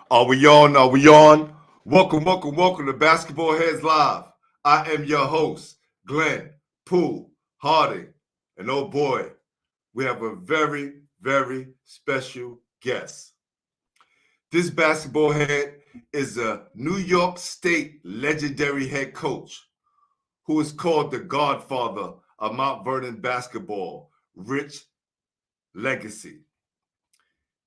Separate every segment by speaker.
Speaker 1: Are we on? Are we on? Welcome to Basketball Heads Live. I am your host, Glenn Poole Harding. And oh boy, we have a very, very special guest. This basketball head is a New York State legendary head coach who is called the godfather of Mount Vernon basketball, Rich Legacy.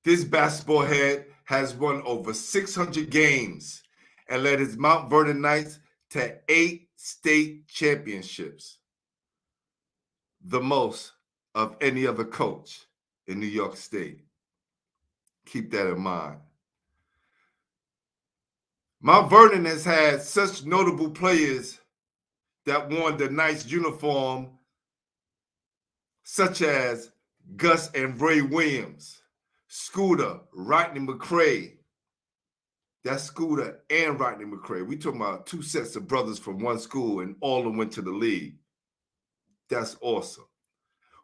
Speaker 1: This basketball head has won over 600 games and led his Mount Vernon Knights to 8 state championships, the most of any other coach in New York State. Keep that in mind. Mount Vernon has had such notable players that worn the Knights uniform, such as Gus and Ray Williams, Scooter, Rodney McCray. That's Scooter and Rodney McCray. We talking about 2 sets of brothers from one school and all of them went to the league. That's awesome.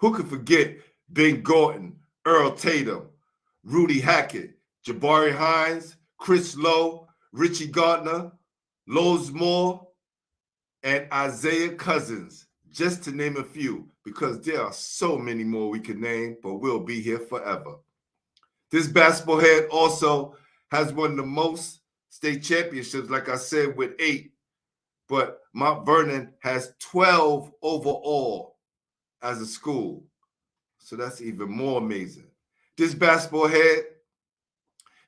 Speaker 1: Who could forget Ben Gordon, Earl Tatum, Rudy Hackett, Jabari Hines, Chris Lowe, Richie Gardner, Lowe's Moore, and Isaiah Cousins, just to name a few, because there are so many more we can name, but we'll be here forever. This basketball head also has won the most state championships, like I said, with 8. But Mount Vernon has 12 overall as a school. So that's even more amazing. This basketball head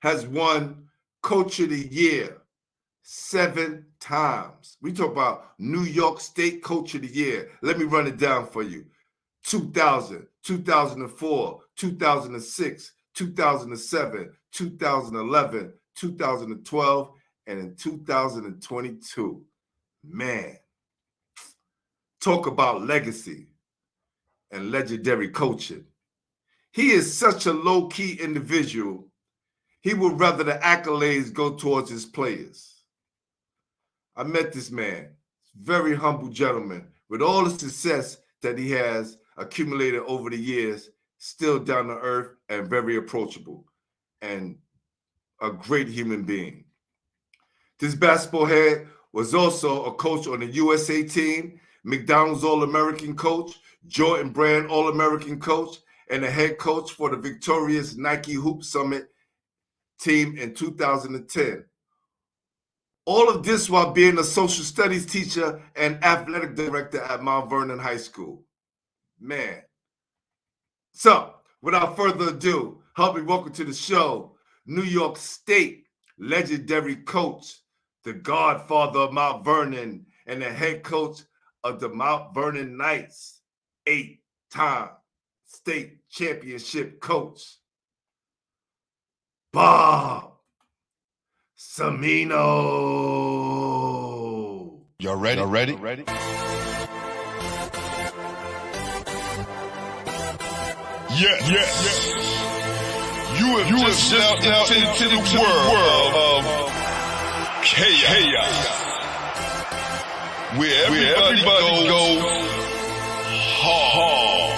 Speaker 1: has won Coach of the Year 7 times. We talk about New York State Coach of the Year. Let me run it down for you. 2000, 2004, 2006, 2007, 2011, 2012, and in 2022. Man, talk about legacy and legendary coaching. He is such a low-key individual. He would rather the accolades go towards his players. I met this man, very humble gentleman, with all the success that he has accumulated over the years, still down to earth and very approachable and a great human being. This basketball head was also a coach on the USA team, McDonald's All-American coach, Jordan Brand All-American coach, and a head coach for the victorious Nike Hoop Summit team in 2010. All of this while being a social studies teacher and athletic director at Mount Vernon High School. Man. So, without further ado, help me welcome to the show, New York State legendary coach, the godfather of Mount Vernon, and the head coach of the Mount Vernon Knights, 8-time state championship coach, Bob Cimmino.
Speaker 2: Y'all ready? Yes. You have just stepped into the world of chaos, where everybody goes hard.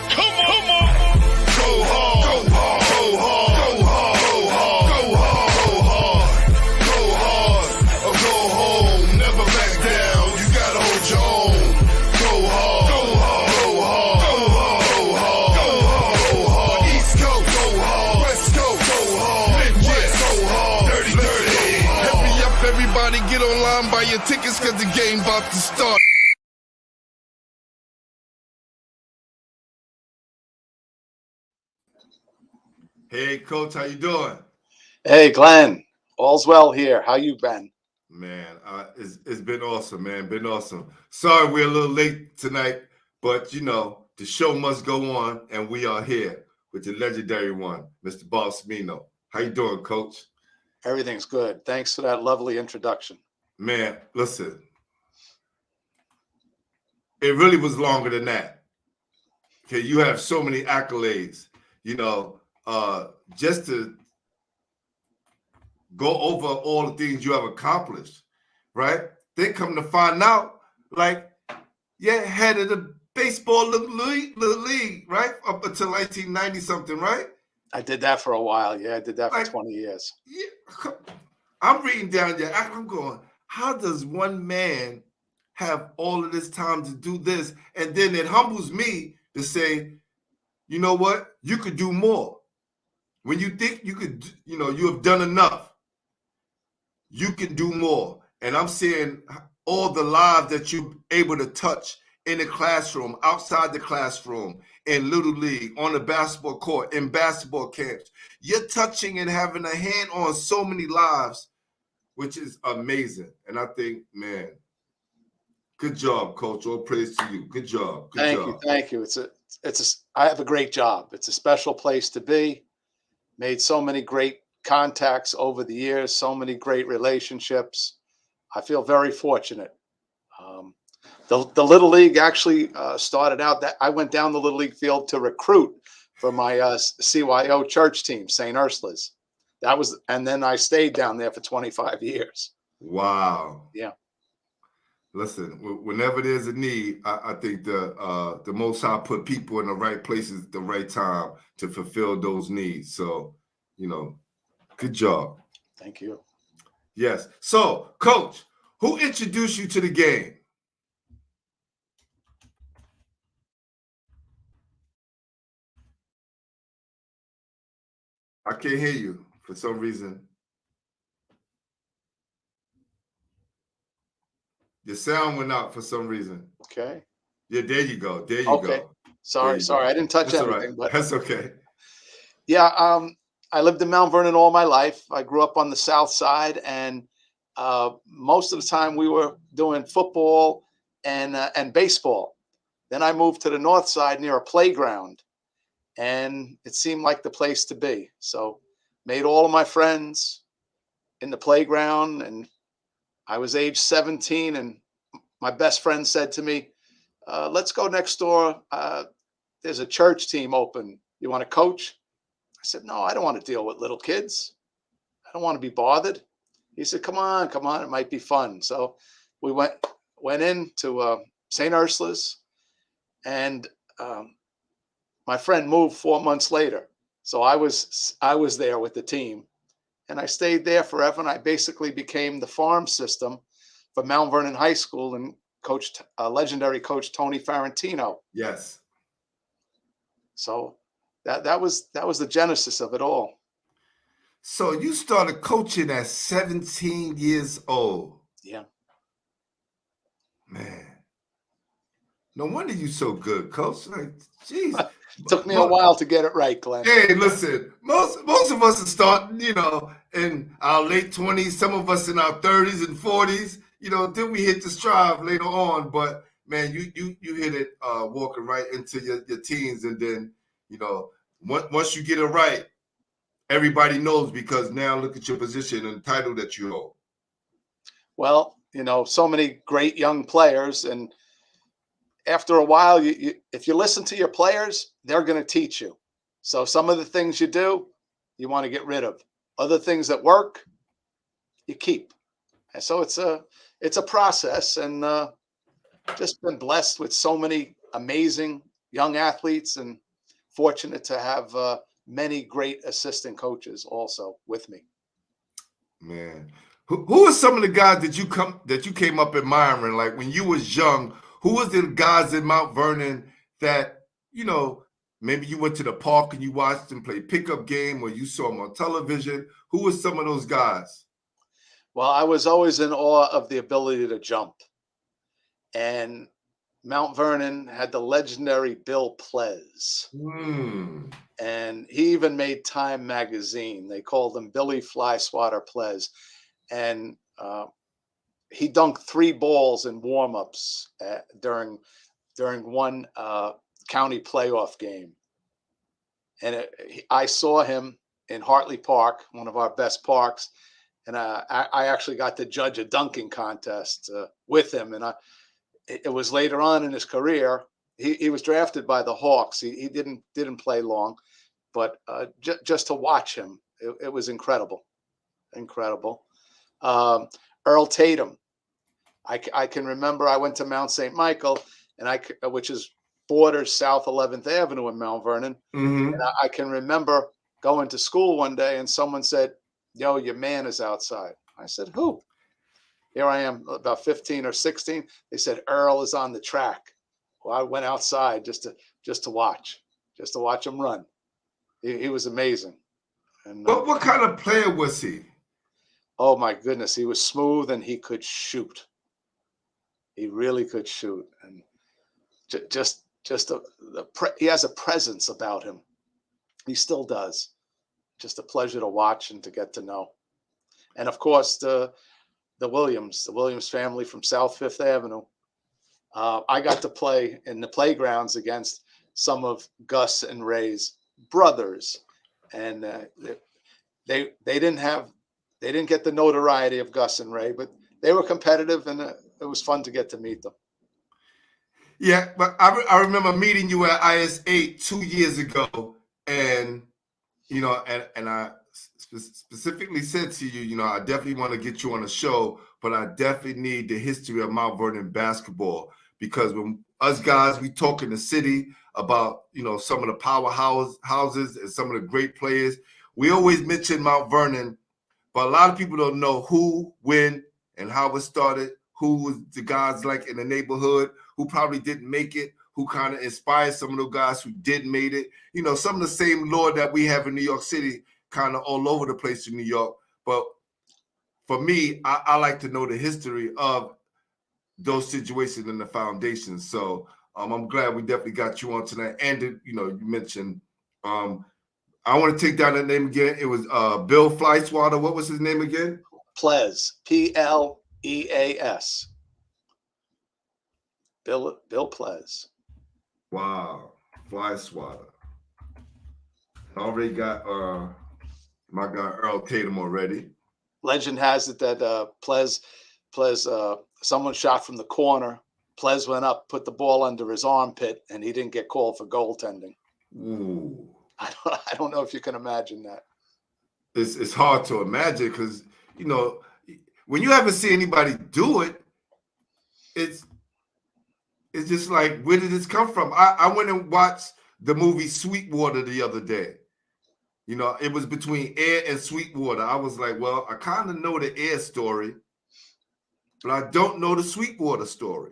Speaker 2: Come on. Go hard. Go hard. Go hard. Go hard. Go hard. Go hard. Or go home. Never back down. You gotta hold your own. Go hard. Go hard. Go hard. Go hard. Go hard. Go hard. East Coast. Go hard. West Coast. Go hard. Midwest. Go hard. Dirty. Hurry up, everybody. Get online, buy your tickets, cause the game about to start.
Speaker 1: Hey, Coach, how you doing?
Speaker 3: Hey, Glenn. All's well here. How you been?
Speaker 1: Man, it's been awesome, man. Been awesome. Sorry we're a little late tonight, but, you know, the show must go on, and we are here with the legendary one, Mr. Bob Cimmino. How you doing, Coach?
Speaker 3: Everything's good. Thanks for that lovely introduction.
Speaker 1: Man, listen. It really was longer than that. Okay, you have so many accolades, you know, just to go over all the things you have accomplished, right? They come to find out, like, you're head of the baseball league, right? Up until 1990 something, right?
Speaker 3: I did that for a while. Yeah, I did that for
Speaker 1: Like,
Speaker 3: 20 years.
Speaker 1: yeah, I'm reading down there. I'm going, how does one man have all of this time to do this? And then it humbles me to say, you know what? You could do more. When you think you could, you have done enough, you can do more. And I'm seeing all the lives that you're able to touch in the classroom, outside the classroom, in Little League, on the basketball court, in basketball camps. You're touching and having a hand on so many lives, which is amazing. And I think, man, good job, Coach. All praise to you. Good job. Good
Speaker 3: Thank
Speaker 1: job.
Speaker 3: you. Thank you. I have a great job. It's a special place to be. Made so many great contacts over the years, so many great relationships. I feel very fortunate. The Little League actually started out that I went down the Little League field to recruit for my CYO church team, St. Ursula's. And then I stayed down there for 25 years.
Speaker 1: Wow.
Speaker 3: Yeah.
Speaker 1: Listen, whenever there's a need, I think the Most High put people in the right places at the right time to fulfill those needs. So, good job.
Speaker 3: Thank you.
Speaker 1: Yes. So, Coach, who introduced you to the game? I can't hear you for some reason. Your sound went out for some reason.
Speaker 3: Okay.
Speaker 1: Yeah, there you go. There you
Speaker 3: Okay.
Speaker 1: go.
Speaker 3: Sorry. I didn't touch
Speaker 1: That's all
Speaker 3: anything,
Speaker 1: right.
Speaker 3: but
Speaker 1: That's okay.
Speaker 3: yeah. I lived in Mount Vernon all my life. I grew up on the South Side, and most of the time we were doing football and baseball. Then I moved to the North Side near a playground, and it seemed like the place to be. So made all of my friends in the playground, and I was age 17, and my best friend said to me, let's go next door. There's a church team open. You want to coach? I said, no, I don't want to deal with little kids. I don't want to be bothered. He said, come on, it might be fun. So we went into St. Ursula's, and my friend moved 4 months later. So I was there with the team, and I stayed there forever. And I basically became the farm system for Mount Vernon High School and coached legendary coach Tony Farentino.
Speaker 1: Yes.
Speaker 3: So that was the genesis of it all.
Speaker 1: So you started coaching at 17 years old.
Speaker 3: Yeah.
Speaker 1: Man. No wonder you so good, Coach. Like, geez.
Speaker 3: Took me a while to get it right, Glenn.
Speaker 1: Hey, listen, most of us are starting, in our late 20s, some of us in our 30s and 40s, then we hit the stride later on. But man, you hit it walking right into your teens, and then, once you get it right, everybody knows, because now look at your position and title that you hold.
Speaker 3: Well, so many great young players, and after a while, if you listen to your players, they're going to teach you. So some of the things you do, you want to get rid of. Other things that work, you keep. And so it's a process, and just been blessed with so many amazing young athletes, and fortunate to have many great assistant coaches also with me.
Speaker 1: Man, who are some of the guys that you came up admiring? Like when you was young, who was the guys in Mount Vernon that, maybe you went to the park and you watched them play pickup game, or you saw them on television? Who were some of those guys?
Speaker 3: Well, I was always in awe of the ability to jump. And Mount Vernon had the legendary Bill Plez. And he even made Time magazine. They called him Billy Fly Swatter Plez. And he dunked 3 balls in warm-ups during one county playoff game. And I saw him in Hartley Park, one of our best parks, and I actually got to judge a dunking contest with him. And it was later on in his career. He was drafted by the Hawks. He didn't play long, but just to watch him, it was incredible. Earl Tatum. I can remember I went to Mount St. Michael, which is borders South 11th Avenue in Mount Vernon.
Speaker 1: Mm-hmm.
Speaker 3: And I can remember going to school one day and someone said, "Yo, your man is outside." I said, "Who?" Here I am, about 15 or 16. They said, "Earl is on the track." Well, I went outside just to watch him run. He was amazing. And
Speaker 1: What kind of player was he?
Speaker 3: oh my goodness, he was smooth and he could shoot. He really could shoot, and he has a presence about him. He still does. Just a pleasure to watch and to get to know. And of course, the Williams family from South Fifth Avenue. I got to play in the playgrounds against some of Gus and Ray's brothers, and they didn't get the notoriety of Gus and Ray, but they were competitive, and it was fun to get to meet them.
Speaker 1: Yeah, but I remember meeting you at IS8 2 years ago, and and I specifically said to you, I definitely want to get you on the show, but I definitely need the history of Mount Vernon basketball, because when us guys, we talk in the city about, some of the houses and some of the great players, we always mention Mount Vernon, but a lot of people don't know who, when, and how it started, who was the guys like in the neighborhood, who probably didn't make it, who kind of inspired some of those guys who did made it. Some of the same lore that we have in New York City, kind of all over the place in New York. But for me, I like to know the history of those situations and the foundations. So I'm glad we definitely got you on tonight. And, you mentioned, I want to take down that name again. It was Bill Fleischwater. What was his name again?
Speaker 3: Ples, Pleas. Bill Ples.
Speaker 1: Wow, Fleischwater. Already got my guy Earl Tatum already.
Speaker 3: Legend has it that Ples, someone shot from the corner. Ples went up, put the ball under his armpit, and he didn't get called for goaltending.
Speaker 1: Ooh.
Speaker 3: I don't know if you can imagine that.
Speaker 1: It's hard to imagine, because when you haven't seen anybody do it, it's just like, where did this come from? I went and watched the movie Sweetwater the other day. It was between Air and Sweetwater. I was like, well, I kind of know the Air story, but I don't know the Sweetwater story.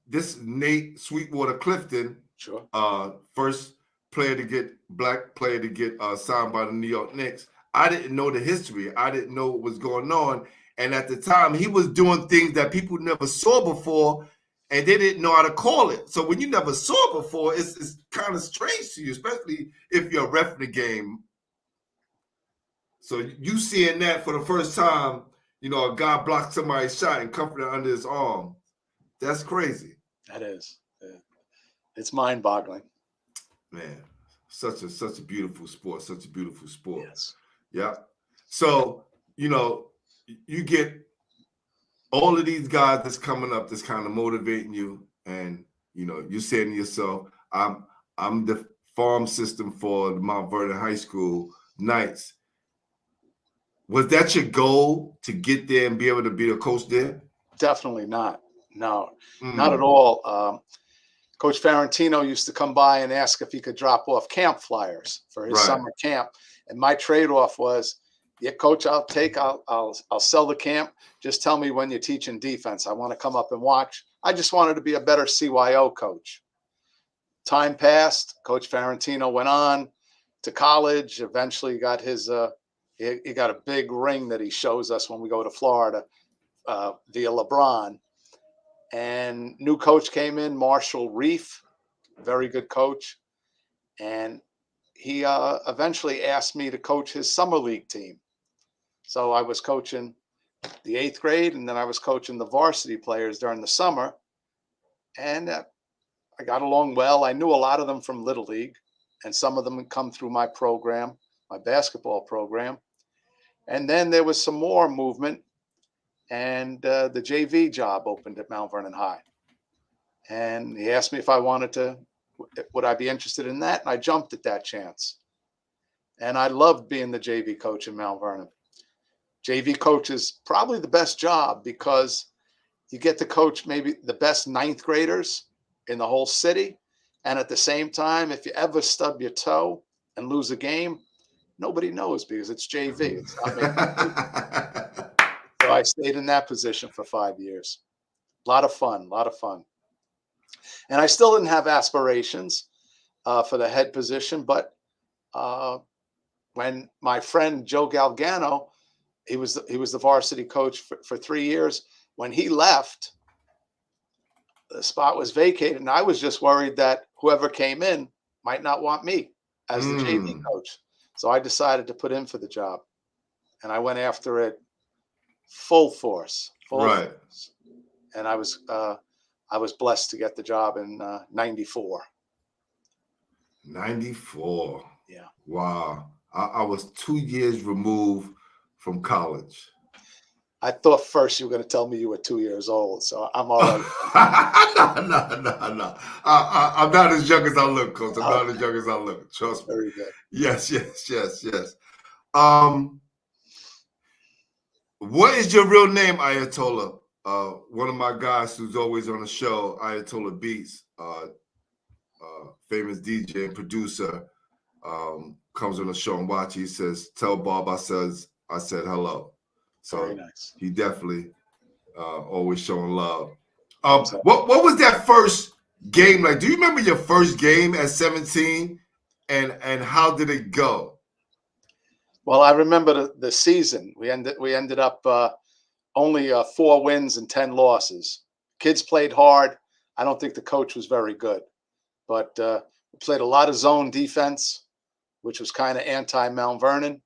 Speaker 1: This Nate Sweetwater Clifton,
Speaker 3: sure,
Speaker 1: first black player to get signed by the New York Knicks. I didn't know the history. I didn't know what was going on. And at the time, he was doing things that people never saw before, and they didn't know how to call it. So when you never saw it before, it's kind of strange to you, especially if you're a ref in the game. So you seeing that for the first time, a guy blocked somebody's shot and cuffed it under his arm. That's crazy.
Speaker 3: That is. Yeah. It's mind-boggling.
Speaker 1: Man, such a beautiful sport. Such a beautiful sport.
Speaker 3: Yes.
Speaker 1: Yeah. So, you get all of these guys that's coming up that's kind of motivating you, and you're saying to yourself, I'm the farm system for the Mount Vernon High School Knights. Was that your goal, to get there and be able to be a coach there?
Speaker 3: Definitely not. No, not at all. Coach Ferrantino used to come by and ask if he could drop off camp flyers for his summer camp. And my trade-off was, yeah, coach, I'll sell the camp. Just tell me when you're teaching defense. I want to come up and watch. I just wanted to be a better CYO coach. Time passed. Coach Ferrantino went on to college. Eventually got his, he got a big ring that he shows us when we go to Florida via LeBron. And new coach came in, Marshall Reef, very good coach. And he eventually asked me to coach his summer league team. So I was coaching the 8th grade, and then I was coaching the varsity players during the summer. And I got along well. I knew a lot of them from Little League, and some of them had come through my program, my basketball program. And then there was some more movement, and the JV job opened at Mount Vernon High. And he asked me if I would I be interested in that? And I jumped at that chance. And I loved being the JV coach in Mount Vernon. JV coach is probably the best job, because you get to coach maybe the best 9th graders in the whole city. And at the same time, if you ever stub your toe, and lose a game, nobody knows because it's JV. It's not making. So I stayed in that position for 5 years. A lot of fun, a lot of fun. And I still didn't have aspirations for the head position, but when my friend Joe Galgano, he was the varsity coach for 3 years. When he left, the spot was vacated, and I was just worried that whoever came in might not want me as the JV coach. So I decided to put in for the job, and I went after it full force.
Speaker 1: Right.
Speaker 3: Force. And I was blessed to get the job in 94.
Speaker 1: 94.
Speaker 3: Yeah.
Speaker 1: Wow. I was 2 years removed from college.
Speaker 3: I thought first you were going to tell me you were 2 years old, so I'm all right.
Speaker 1: No. I'm not as young as I look, Coach. I'm not as young as I look. Trust me.
Speaker 3: Very good.
Speaker 1: Yes. What is your real name, Ayatollah? One of my guys who's always on the show, Ayatollah Beats, famous DJ and producer, comes on the show and watch. He says, "Tell Bob I said hello." So
Speaker 3: very nice.
Speaker 1: He definitely always showing love. What was that first game like? Do you remember your first game at 17, and how did it go?
Speaker 3: Well, I remember the season. We ended up only 4 wins and 10 losses. Kids played hard. I don't think the coach was very good, but we played a lot of zone defense, which was kind of anti-Mount Vernon,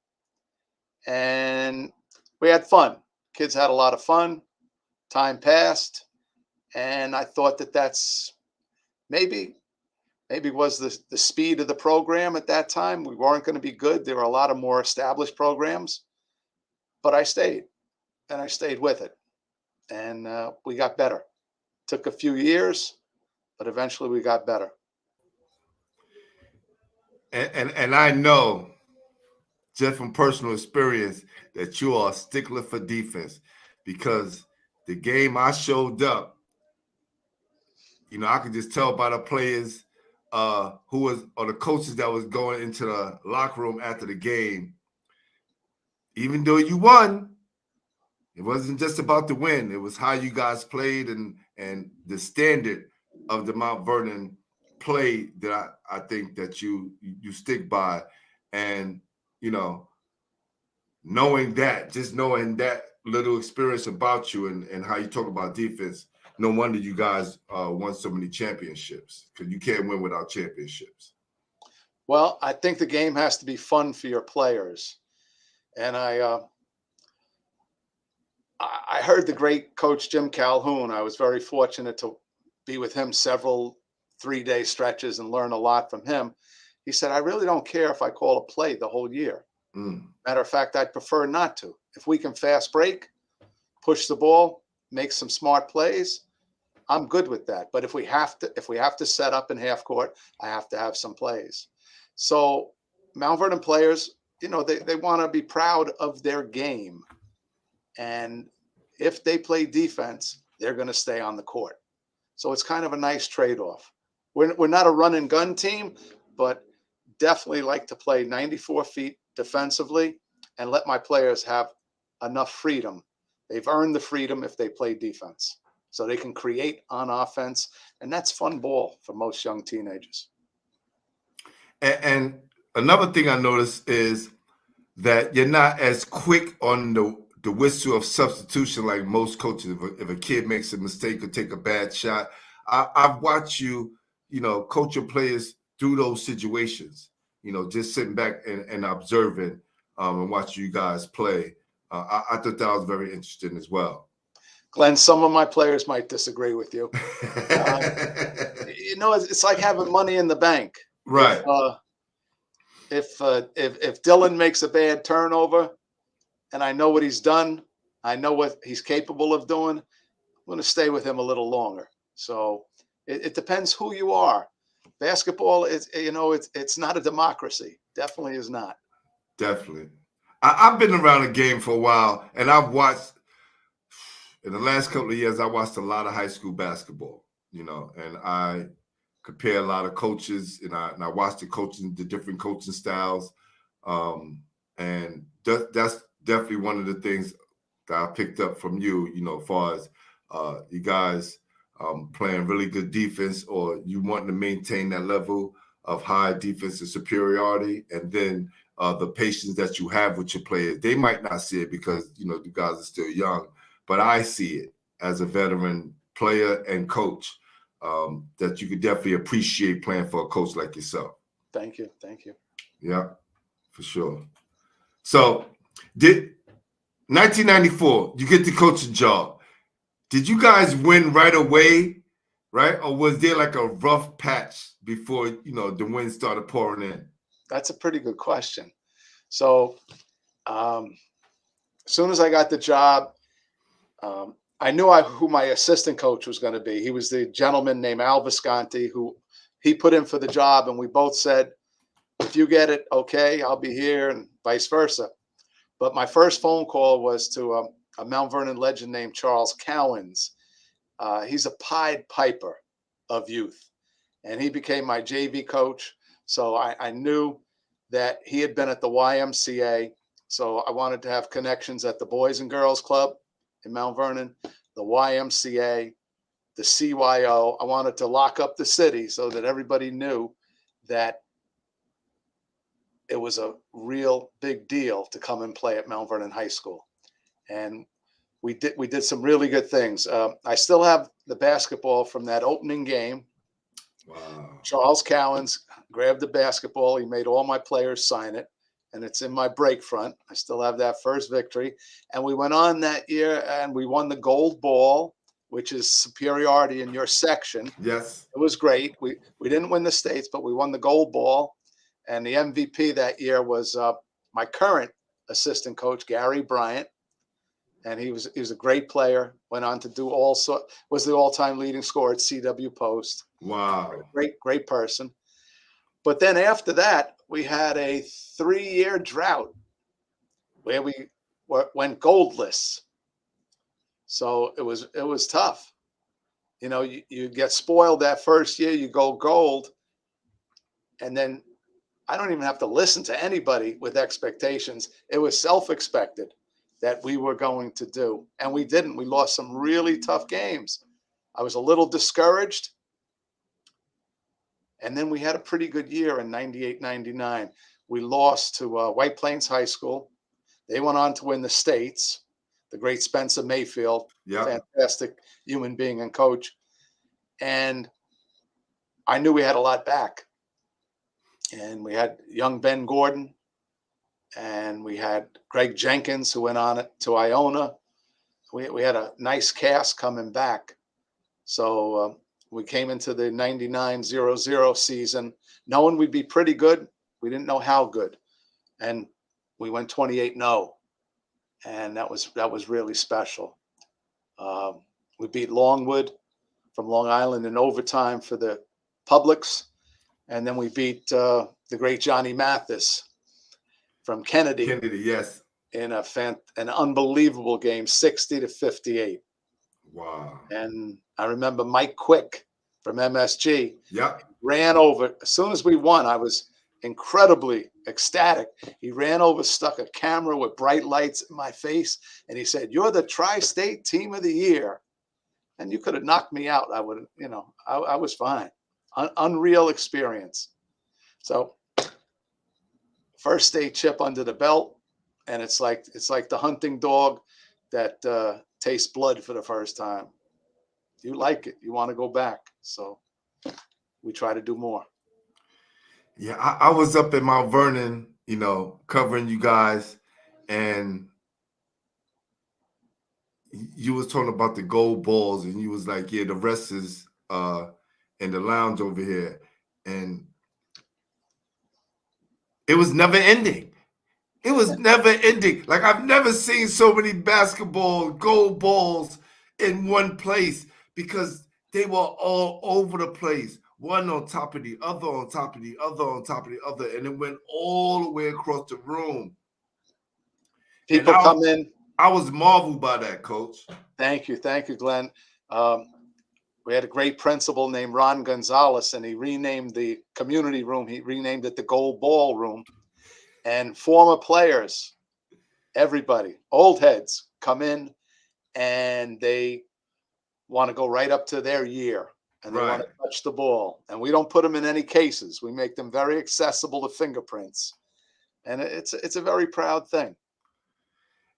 Speaker 3: and we had fun. Kids had a lot of fun. Time passed, and I thought that's maybe was the speed of the program at that time. We weren't going to be good. There were a lot of more established programs, but I stayed, and I stayed with it, and we got better. Took a few years, but eventually we got better.
Speaker 1: And I know, just from personal experience, that you are a stickler for defense, because the game I showed up, I could just tell by the players or the coaches that was going into the locker room after the game. Even though you won, it wasn't just about the win. It was how you guys played and the standard of the Mount Vernon play that I think that you stick by. And knowing that little experience about you and how you talk about defense, no wonder you guys won so many championships, because you can't win without championships.
Speaker 3: Well, I think the game has to be fun for your players. And I heard the great coach Jim Calhoun. I was very fortunate to be with him several 3-day stretches and learn a lot from him. He said, "I really don't care if I call a play the whole year. Matter of fact, I'd prefer not to. If we can fast break, push the ball, make some smart plays, I'm good with that. But if we have to set up in half court, I have to have some plays." So Mount Vernon players, they want to be proud of their game. And if they play defense, they're going to stay on the court. So it's kind of a nice trade-off. We're not a run and gun team, but definitely like to play 94 feet defensively and let my players have enough freedom. They've earned the freedom if they play defense, so they can create on offense. And that's fun ball for most young teenagers.
Speaker 1: And another thing I noticed is that you're not as quick on the whistle of substitution like most coaches. If a kid makes a mistake or take a bad shot, I've watched you, coach your players through those situations, just sitting back and observing and watching you guys play. I thought that was very interesting as well.
Speaker 3: Glenn, some of my players might disagree with you. It's like having money in the bank.
Speaker 1: Right.
Speaker 3: If Dylan makes a bad turnover and I know what he's done, I know what he's capable of doing, I'm going to stay with him a little longer. So it depends who you are. Basketball is, it's not a democracy. Definitely is not.
Speaker 1: Definitely. I've been around the game for a while, and I've watched, in the last couple of years, I watched a lot of high school basketball, and I compare a lot of coaches, and I watched the different coaching styles, and that's definitely one of the things that I picked up from you. As far as you guys playing really good defense, or you wanting to maintain that level of high defensive superiority, and then the patience that you have with your players. They might not see it because you guys are still young, but I see it as a veteran player and coach, that you could definitely appreciate playing for a coach like yourself.
Speaker 3: Thank you.
Speaker 1: Yeah, for sure. So, did 1994, you get the coaching job. Did you guys win right away, right? Or was there like a rough patch before, the wins started pouring in?
Speaker 3: That's a pretty good question. So, as soon as I got the job, I knew who my assistant coach was going to be. He was the gentleman named Al Visconti, who he put in for the job, and we both said, if you get it, okay, I'll be here, and vice versa. But my first phone call was to a Mount Vernon legend named Charles Cowens. He's a Pied Piper of youth, and he became my JV coach. So I knew that he had been at the YMCA. So I wanted to have connections at the Boys and Girls Club in Mount Vernon, the YMCA, the CYO. I wanted to lock up the city so that everybody knew that it was a real big deal to come and play at Mount Vernon High School. And we did some really good things. I still have the basketball from that opening game.
Speaker 1: Wow.
Speaker 3: Charles Cowens grabbed the basketball. He made all my players sign it, and it's in my break front. I still have that first victory. And we went on that year and we won the gold ball, which is superiority in your section.
Speaker 1: Yes.
Speaker 3: It was great. We didn't win the states, but we won the gold ball. And the MVP that year was my current assistant coach, Gary Bryant. And he was a great player. Went on to do was the all-time leading scorer at CW Post.
Speaker 1: Wow.
Speaker 3: Great person. But then after that, we had a 3-year drought where we went goldless. So it was tough. You get spoiled that first year, you go gold, and then I don't even have to listen to anybody with expectations. It was self-expected that we were going to do, and we didn't. We lost some really tough games. I was a little discouraged. And then we had a pretty good year in 98, 99. We lost to White Plains High School. They went on to win the states. The great Spencer Mayfield, fantastic human being and coach. And I knew we had a lot back. And we had young Ben Gordon, and we had Greg Jenkins, who went on to Iona. We had a nice cast coming back. So we came into the 99-00 season knowing we'd be pretty good. We didn't know how good. And we went 28-0. And that was really special. We beat Longwood from Long Island in overtime for the Publix. And then we beat the great Johnny Mathis from Kennedy.
Speaker 1: Kennedy, yes.
Speaker 3: In an unbelievable game, 60-58.
Speaker 1: Wow.
Speaker 3: And I remember Mike Quick from MSG
Speaker 1: Yep.
Speaker 3: ran over. As soon as we won, I was incredibly ecstatic. He ran over, stuck a camera with bright lights in my face, and he said, "You're the Tri-State Team of the Year." And you could have knocked me out. I would, I was fine. Unreal experience. So first state chip under the belt, and it's like the hunting dog that tastes blood for the first time. You like it. You want to go back. So we try to do more.
Speaker 1: Yeah, I was up in Mount Vernon, covering you guys, and you was talking about the gold balls, and you was like, yeah, the rest is in the lounge over here. And it was never ending. It was never ending. Like, I've never seen so many basketball gold balls in one place, because they were all over the place. One on top of the other, on top of the other, on top of the other, and it went all the way across the room.
Speaker 3: People come in.
Speaker 1: I was marveled by that, Coach.
Speaker 3: Thank you, Glenn. We had a great principal named Ron Gonzalez, and he renamed the community room. He renamed it the Gold Ball Room. And former players, everybody, old heads, come in and they want to go right up to their year, and they want to touch the ball. And we don't put them in any cases. We make them very accessible to fingerprints. And it's a very proud thing.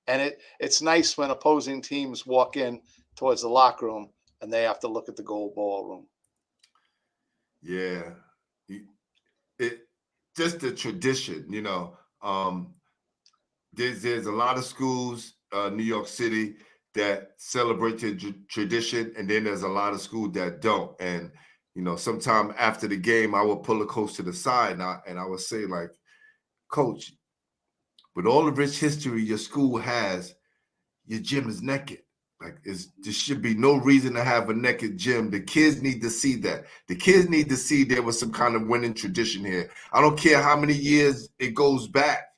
Speaker 3: And it's nice when opposing teams walk in towards the locker room and they have to look at the Gold Ball Room.
Speaker 1: Yeah. It just the tradition, you know. There's a lot of schools, New York City, that celebrate their tradition, and then there's a lot of schools that don't. And you know, sometime after the game, I would pull a coach to the side and I would say, like, Coach, with all the rich history your school has, your gym is naked. Like, there should be no reason to have a naked gym. The kids need to see that. The kids need to see there was some kind of winning tradition here. I don't care how many years it goes back.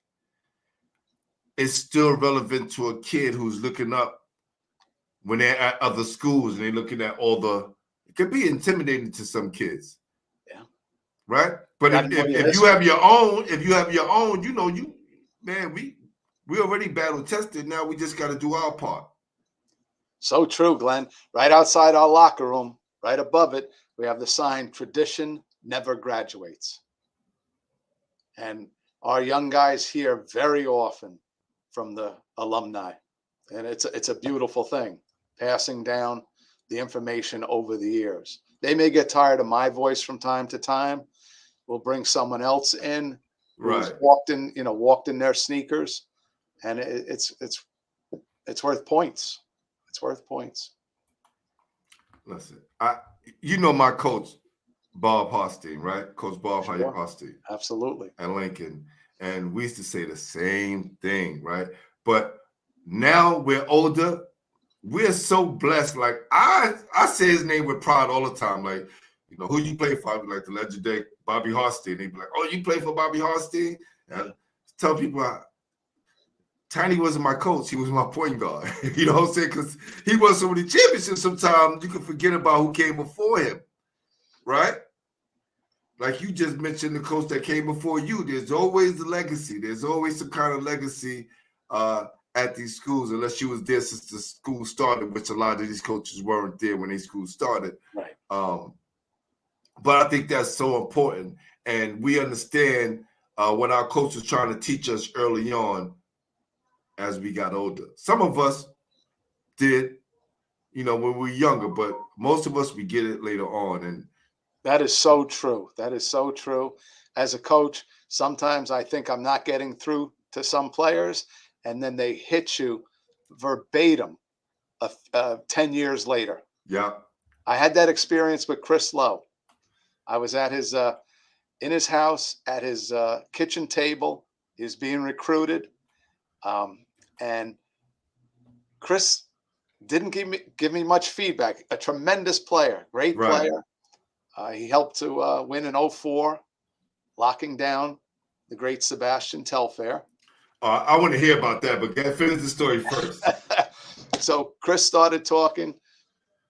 Speaker 1: It's still relevant to a kid who's looking up when they're at other schools and they're looking at it could be intimidating to some kids.
Speaker 3: Yeah.
Speaker 1: Right? But if you have your own, you know, we already battle tested. Now we just got to do our part.
Speaker 3: So true, Glenn. Right outside our locker room, right above it, we have the sign, "Tradition never graduates." And our young guys hear very often from the alumni. And it's a beautiful thing, passing down the information over the years. They may get tired of my voice from time to time. We'll bring someone else in who's walked in their sneakers, and it's worth points. It's worth points.
Speaker 1: Listen, you know my coach, Bob Hosteen, right? Coach Bob Hosteen.
Speaker 3: Absolutely.
Speaker 1: At Lincoln. And we used to say the same thing, right? But now we're older. We're so blessed. Like, I say his name with pride all the time. Like, you know, who you play for? I'd be like, the legendary Bobby Hosteen. They'd be like, oh, you play for Bobby Hosteen? And I tell people, Tiny wasn't my coach. He was my point guard. You know what I'm saying? Because he won so many championships, sometimes you can forget about who came before him, right? Like you just mentioned, the coach that came before you. There's always the legacy. There's always some kind of legacy at these schools, unless you was there since the school started, which a lot of these coaches weren't there when these schools started.
Speaker 3: Right.
Speaker 1: But I think that's so important. And we understand what our coach was trying to teach us early on as we got older. Some of us did, you know, when we were younger, but most of us, we get it later on. And
Speaker 3: that is so true. That is so true. As a coach, sometimes I think I'm not getting through to some players, and then they hit you verbatim 10 years later.
Speaker 1: Yeah.
Speaker 3: I had that experience with Chris Lowe. I was at his in his house at his kitchen table. He was being recruited. And Chris didn't give me much feedback. A tremendous player, great player. He helped to win in 2004, locking down the great Sebastian Telfair.
Speaker 1: I want to hear about that, but finish the story first.
Speaker 3: So Chris started talking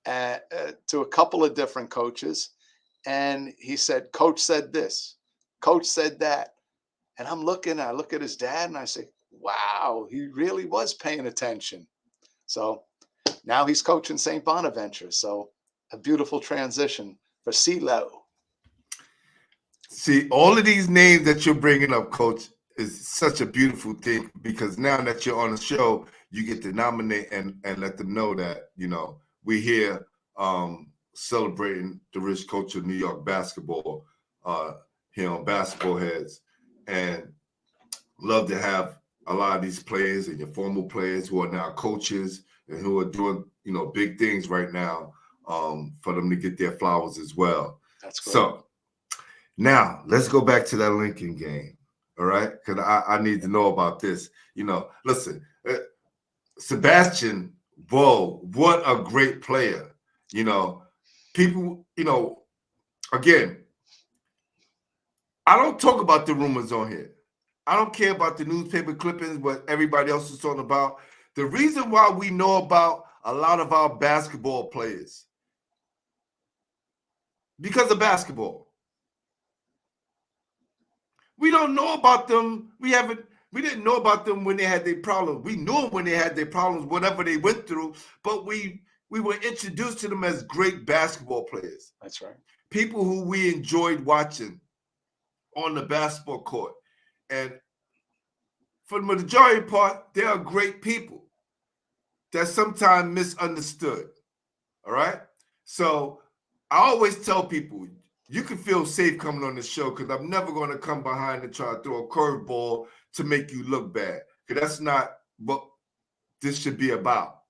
Speaker 3: to a couple of different coaches, and he said, "Coach said this, Coach said that." And I look at his dad, and I say, wow, he really was paying attention. So now he's coaching St. Bonaventure. So a beautiful transition for CeeLo.
Speaker 1: See, all of these names that you're bringing up, Coach, is such a beautiful thing, because now that you're on the show, you get to nominate and let them know that, you know, we're here celebrating the rich culture of New York basketball here on Basketball Heads. And love to have a lot of these players and your former players who are now coaches and who are doing, you know, big things right now for them to get their flowers as well.
Speaker 3: That's great.
Speaker 1: So now let's go back to that Lincoln game. All right. Because I need to know about this. You know, listen, Sebastian, whoa, what a great player. You know, people, you know, again, I don't talk about the rumors on here. I don't care about the newspaper clippings, what everybody else is talking about. The reason why we know about a lot of our basketball players because of basketball. We don't know about them. We didn't know about them when they had their problems. We knew them when they had their problems, whatever they went through, but we were introduced to them as great basketball players.
Speaker 3: That's right.
Speaker 1: People who we enjoyed watching on the basketball court. And for the majority part, they are great people. That's sometimes misunderstood. All right? So I always tell people, you can feel safe coming on the show because I'm never going to come behind and try to throw a curveball to make you look bad. Because that's not what this should be about.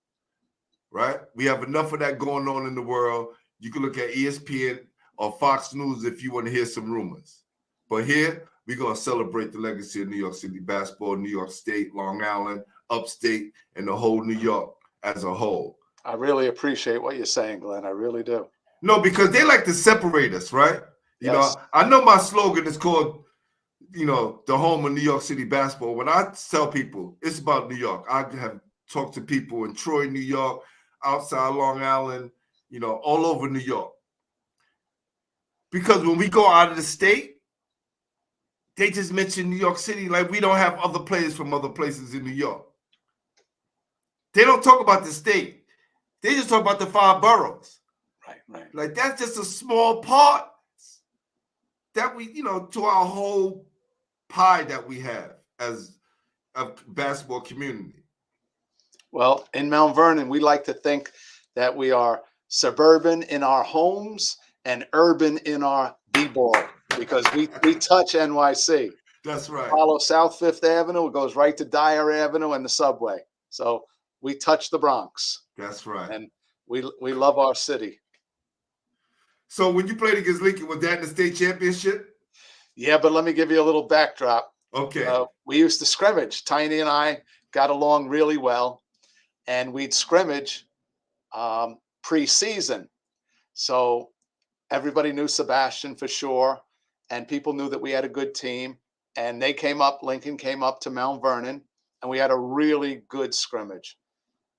Speaker 1: Right? We have enough of that going on in the world. You can look at ESPN or Fox News if you want to hear some rumors. But here, we're going to celebrate the legacy of New York City basketball, New York State, Long Island, upstate, and the whole New York as a whole.
Speaker 3: I really appreciate what you're saying, Glenn. I really do.
Speaker 1: No, because they like to separate us, right? You
Speaker 3: Yes.
Speaker 1: know, I know my slogan is called, the home of New York City basketball. When I tell people it's about New York, I have talked to people in Troy, New York, outside Long Island, all over New York. Because when we go out of the state, they just mention New York City like we don't have other players from other places in New York. They don't talk about the state. They just talk about the 5 boroughs.
Speaker 3: Right.
Speaker 1: Like that's just a small part that we, to our whole pie that we have as a basketball community.
Speaker 3: Well, in Mount Vernon, we like to think that we are suburban in our homes and urban in our b-ball because we touch NYC.
Speaker 1: That's right.
Speaker 3: Follow South Fifth Avenue. It goes right to Dyer Avenue and the subway. So we touch the Bronx.
Speaker 1: That's right.
Speaker 3: And we love our city.
Speaker 1: So when you played against Lincoln, was that in the state championship?
Speaker 3: Yeah, but let me give you a little backdrop.
Speaker 1: Okay.
Speaker 3: We used to scrimmage. Tiny and I got along really well, and we'd scrimmage pre-season. So everybody knew Sebastian for sure, and people knew that we had a good team. And Lincoln came up to Mount Vernon, and we had a really good scrimmage.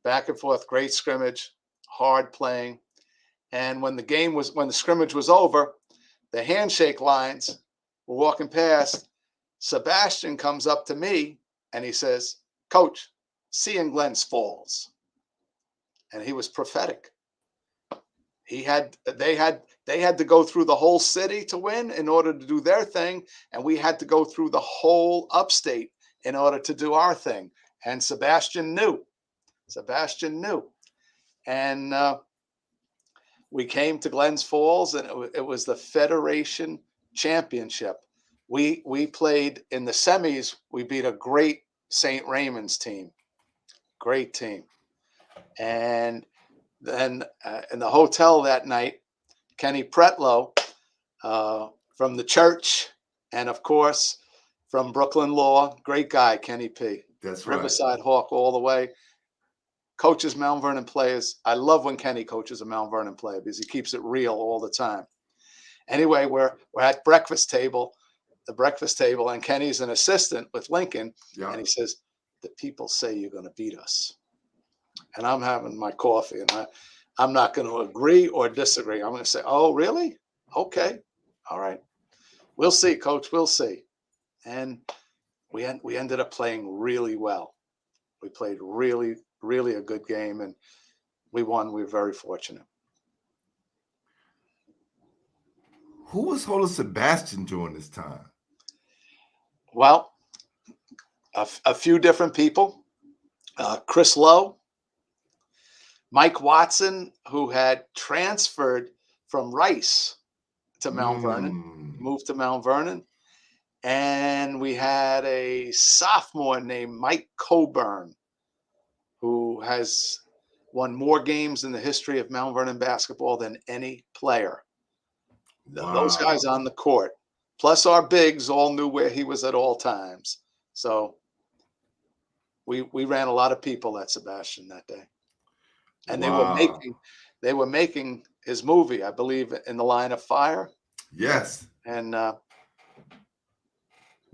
Speaker 3: Back and forth, great scrimmage, hard playing. And when the scrimmage was over, the handshake lines were walking past. Sebastian comes up to me and he says, "Coach, see you in Glens Falls." And he was prophetic. They had to go through the whole city to win in order to do their thing, and we had to go through the whole upstate in order to do our thing. And Sebastian knew. And we came to Glens Falls, and it was the Federation Championship. We played in the semis. We beat a great St. Raymond's team. Great team. And then in the hotel that night, Kenny Pretlow from the church, and of course from Brooklyn Law, great guy, Kenny P.
Speaker 1: That's right.
Speaker 3: Riverside Hawk all the way. Coaches Mount Vernon players. I love when Kenny coaches a Mount Vernon player because he keeps it real all the time. Anyway, we're at the breakfast table, and Kenny's an assistant with Lincoln, and he says, "The people say you're going to beat us." And I'm having my coffee, and I'm not going to agree or disagree. I'm going to say, "Oh, really? Okay. All right. We'll see, Coach. We'll see." And we ended up playing really well. We played really, really a good game, and we won. We were very fortunate.
Speaker 1: Who was holding Sebastian during this time?
Speaker 3: Well, a few different people. Chris Lowe, Mike Watson, who had transferred from Rice to Mount Vernon, moved to Mount Vernon. And we had a sophomore named Mike Coburn, who has won more games in the history of Mount Vernon basketball than any player. Wow. Those guys on the court, plus our bigs, all knew where he was at all times. So we ran a lot of people at Sebastian that day. And they were making his movie, I believe, In the Line of Fire.
Speaker 1: Yes.
Speaker 3: And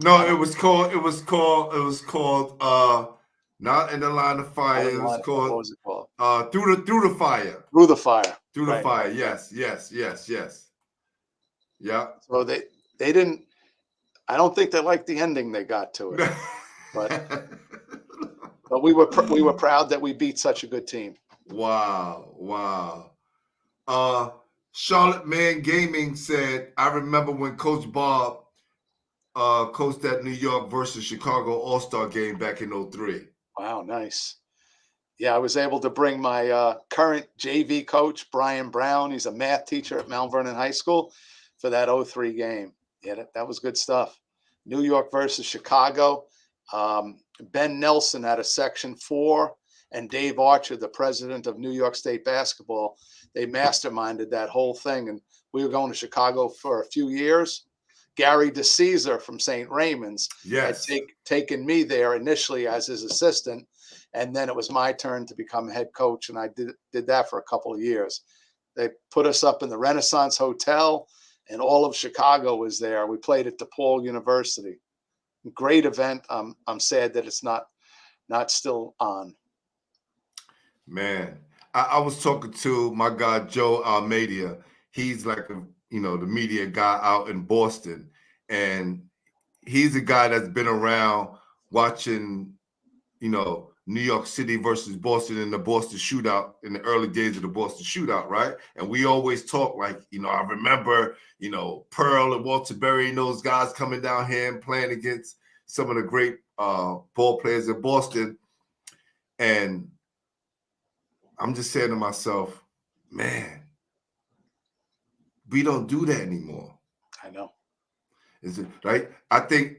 Speaker 1: no, it was called not In the Line of Fire. It was called,
Speaker 3: what was it called?
Speaker 1: Through the Fire.
Speaker 3: Through the Fire.
Speaker 1: Through the Fire. Yes. Yeah.
Speaker 3: So they didn't. I don't think they liked the ending they got to it, but we were proud that we beat such a good team.
Speaker 1: Wow. Wow. Charlotte Man Gaming said, I remember when Coach Bob coached that New York versus Chicago All-Star game back in 03.
Speaker 3: Wow, nice. Yeah, I was able to bring my current JV coach, Brian Brown. He's a math teacher at Mount Vernon High School for that 03 game. Yeah, that was good stuff. New York versus Chicago. Ben Nelson had a Section 4, and Dave Archer, the president of New York State basketball, they masterminded that whole thing. And we were going to Chicago for a few years. Gary DeCesar from St. Raymond's had taken me there initially as his assistant. And then it was my turn to become head coach. And I did that for a couple of years. They put us up in the Renaissance Hotel, and all of Chicago was there. We played at DePaul University. Great event. I'm sad that it's not still on.
Speaker 1: Man, I was talking to my guy, Joe Almeida. He's like, the media guy out in Boston. And he's a guy that's been around watching, New York City versus Boston in the Boston shootout, in the early days of the Boston shootout, right? And we always talk like, I remember, Pearl and Walter Berry and those guys coming down here and playing against some of the great ball players in Boston. And I'm just saying to myself, man, we don't do that anymore.
Speaker 3: I know.
Speaker 1: Is it right? I think,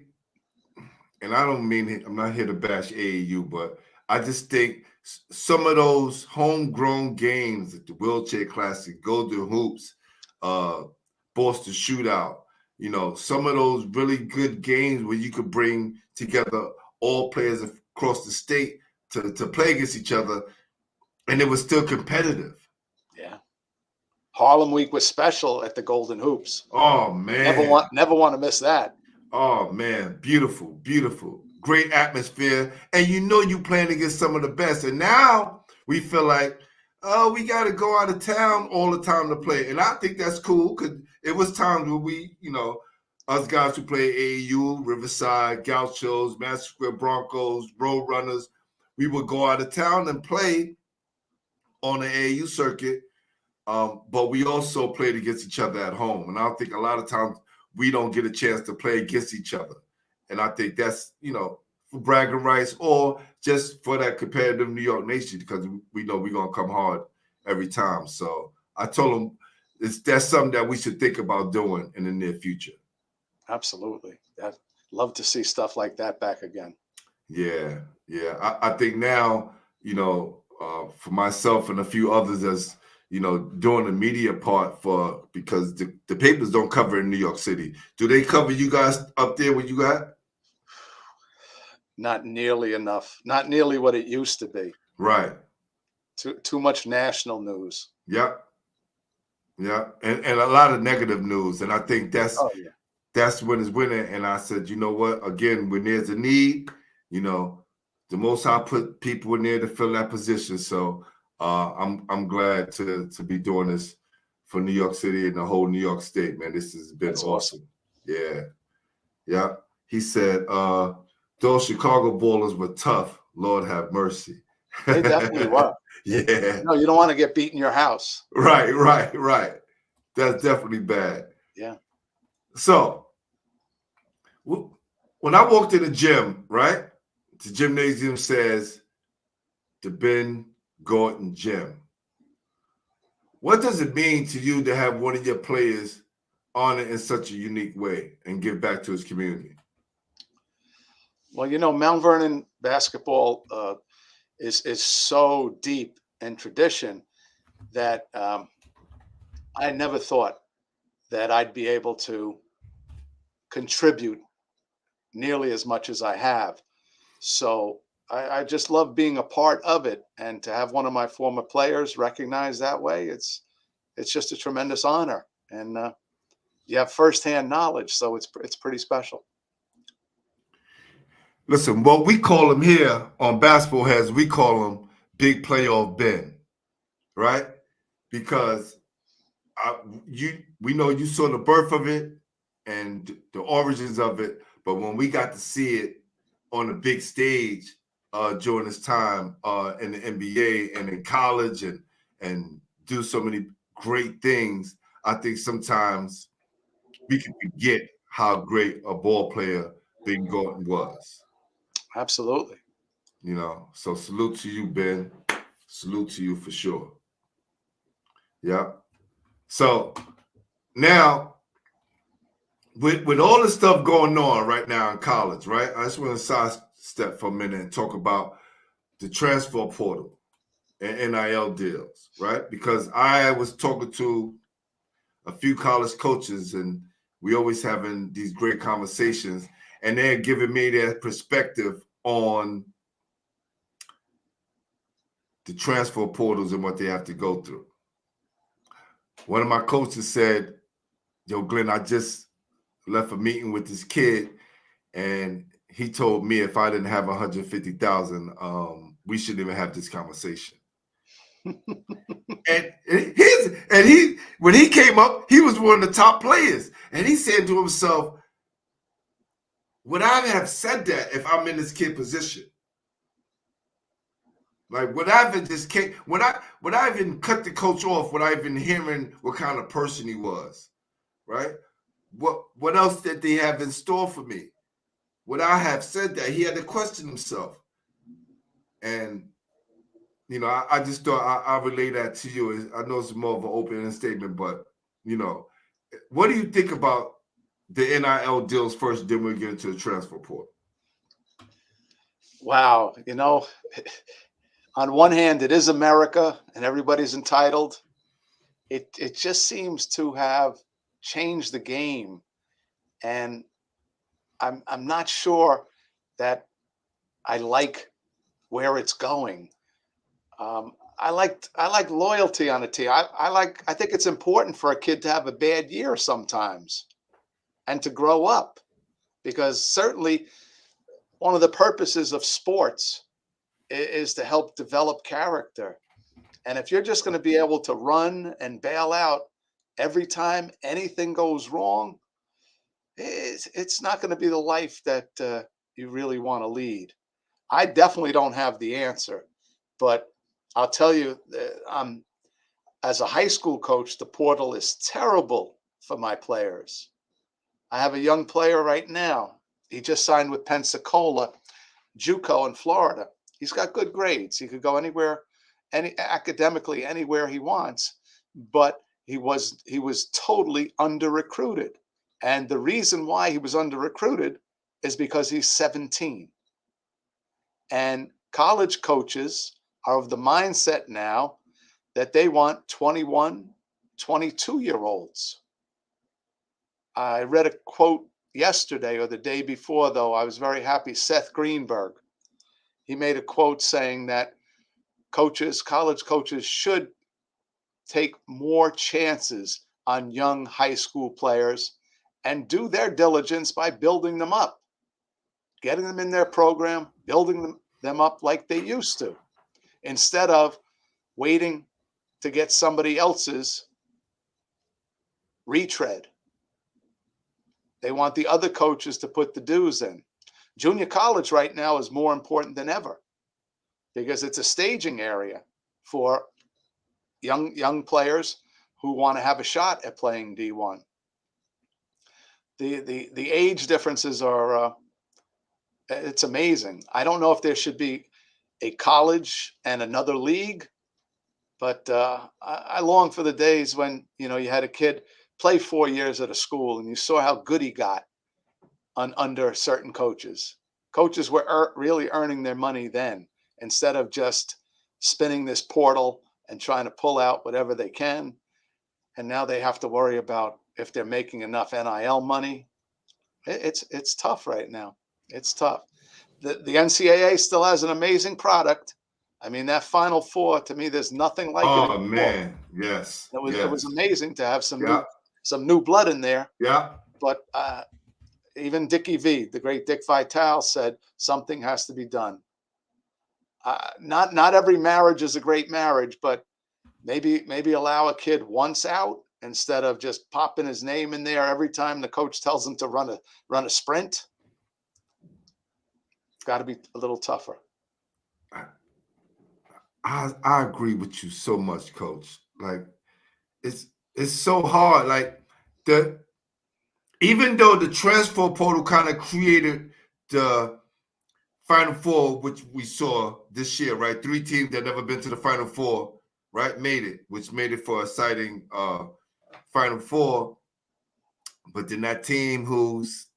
Speaker 1: and I don't mean it, I'm not here to bash AAU, but I just think some of those homegrown games at the Wheelchair Classic, Golden Hoops, Boston Shootout, some of those really good games where you could bring together all players across the state to play against each other, and it was still competitive.
Speaker 3: Yeah. Harlem Week was special at the Golden Hoops.
Speaker 1: Oh, man.
Speaker 3: Never want to miss that.
Speaker 1: Oh, man. Beautiful, beautiful. Great atmosphere. And you playing against some of the best. And now we feel like, we got to go out of town all the time to play. And I think that's cool, because it was times where we, us guys who play AAU, Riverside, Gauchos, Madison Square Broncos, Road Runners, we would go out of town and play on the AAU circuit. But we also played against each other at home. And I think a lot of times we don't get a chance to play against each other. And I think that's, for bragging rights or just for that competitive New York nation, because we know we're going to come hard every time. So I told him that's something that we should think about doing in the near future.
Speaker 3: Absolutely. I'd love to see stuff like that back again.
Speaker 1: Yeah. Yeah. I think now, for myself and a few others as, doing the media part because the papers don't cover in New York City. Do they cover you guys up there where you at?
Speaker 3: Not nearly enough. Not nearly what it used to be.
Speaker 1: Right.
Speaker 3: Too much national news.
Speaker 1: Yep. Yeah. And a lot of negative news. And I think that's when it's winning. And I said, you know what? Again, when there's a need, the Most High put people in there to fill that position. So I'm glad to be doing this for New York City and the whole New York State, man. This has been awesome. Yeah. Yeah. He said, those Chicago ballers were tough. Lord have mercy.
Speaker 3: They definitely were.
Speaker 1: Yeah.
Speaker 3: No, you don't want to get beat in your house.
Speaker 1: Right. That's definitely bad.
Speaker 3: Yeah.
Speaker 1: So when I walked in the gym, right, the gymnasium says the Ben Gordon Gym. What does it mean to you to have one of your players honored in such a unique way and give back to his community?
Speaker 3: Well, Mount Vernon basketball is so deep in tradition that I never thought that I'd be able to contribute nearly as much as I have. So I just love being a part of it, and to have one of my former players recognized that way, it's just a tremendous honor, and you have firsthand knowledge, so it's pretty special.
Speaker 1: Listen, what we call him here on Basketball Heads, we call him Big Playoff Ben, right? Because we know you saw the birth of it and the origins of it, but when we got to see it on the big stage during this time in the NBA and in college and do so many great things, I think sometimes we can forget how great a ball player Ben Gordon was.
Speaker 3: Absolutely.
Speaker 1: You know, so salute to you, Ben. Salute to you for sure. Yeah. So now, with all the stuff going on right now in college, right? I just want to sidestep for a minute and talk about the transfer portal and NIL deals, right? Because I was talking to a few college coaches, and we always having these great conversations, and they're giving me their perspective on the transfer portals and what they have to go through. One of my coaches said, "Yo, Glenn, I just left a meeting with this kid, and he told me if I didn't have 150,000, we shouldn't even have this conversation." and he when he came up, he was one of the top players, and he said to himself, "Would I have said that if I'm in this kid position? Like, would I have just came? Would I even cut the coach off? Would I even hearing what kind of person he was, right? What else did they have in store for me? Would I have said that?" He had to question himself. And, you know, I just thought I relay that to you. I know it's more of an open statement, but, you know, what do you think about the NIL deals first, then we'll get into the transfer portal?
Speaker 3: Wow. You know, on one hand, it is America and everybody's entitled. It just seems to have changed the game. And I'm not sure that I like where it's going. I like loyalty on a team. I think it's important for a kid to have a bad year sometimes and to grow up, because certainly one of the purposes of sports is to help develop character. And if you're just going to be able to run and bail out every time anything goes wrong, it's not going to be the life that you really want to lead. I definitely don't have the answer, but I'll tell you, as a high school coach, the portal is terrible for my players. I have a young player right now. He just signed with Pensacola, JUCO in Florida. He's got good grades. He could go anywhere, academically anywhere he wants, but he was totally under recruited. And the reason why he was under recruited is because he's 17. And college coaches are of the mindset now that they want 21, 22-year-olds. I read a quote yesterday or the day before, though. I was very happy. Seth Greenberg, he made a quote saying that college coaches should take more chances on young high school players and do their diligence by building them up, getting them in their program, building them up like they used to, instead of waiting to get somebody else's retread. They want the other coaches to put the dues in. Junior college right now is more important than ever because it's a staging area for young players who want to have a shot at playing D1. The age differences are it's amazing. I don't know if there should be a college and another league, but I long for the days when you had a kid play 4 years at a school and you saw how good he got under certain coaches. Coaches were really earning their money then, instead of just spinning this portal and trying to pull out whatever they can. And now they have to worry about if they're making enough NIL money. It's tough right now. It's tough. The NCAA still has an amazing product. I mean, that Final Four, to me, there's nothing like it.
Speaker 1: Oh, man. Yes.
Speaker 3: It was amazing to have some new blood in there.
Speaker 1: Yeah.
Speaker 3: But even Dickie V, the great Dick Vitale, said something has to be done. Not every marriage is a great marriage, but maybe allow a kid once out instead of just popping his name in there every time the coach tells him to run a sprint. It's got to be a little tougher.
Speaker 1: I agree with you so much, Coach. Like it's so hard. Like even though the transfer portal kind of created the Final Four, which we saw this year, right? 3 teams that never been to the Final Four, right? Made it, which made it for a exciting Final Four. But then that team who's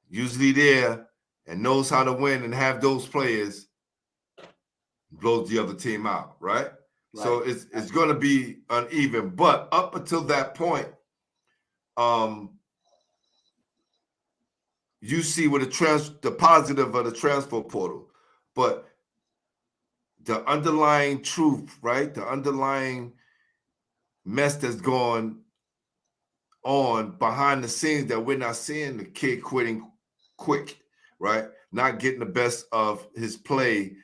Speaker 1: usually there and knows how to win and have those players blows the other team out, right? So it's going to be uneven. But up until that point, you see with the positive of the transfer portal, but the underlying truth, right? The underlying mess that's going on behind the scenes that we're not seeing, the kid quitting quick, right? Not getting the best of his play,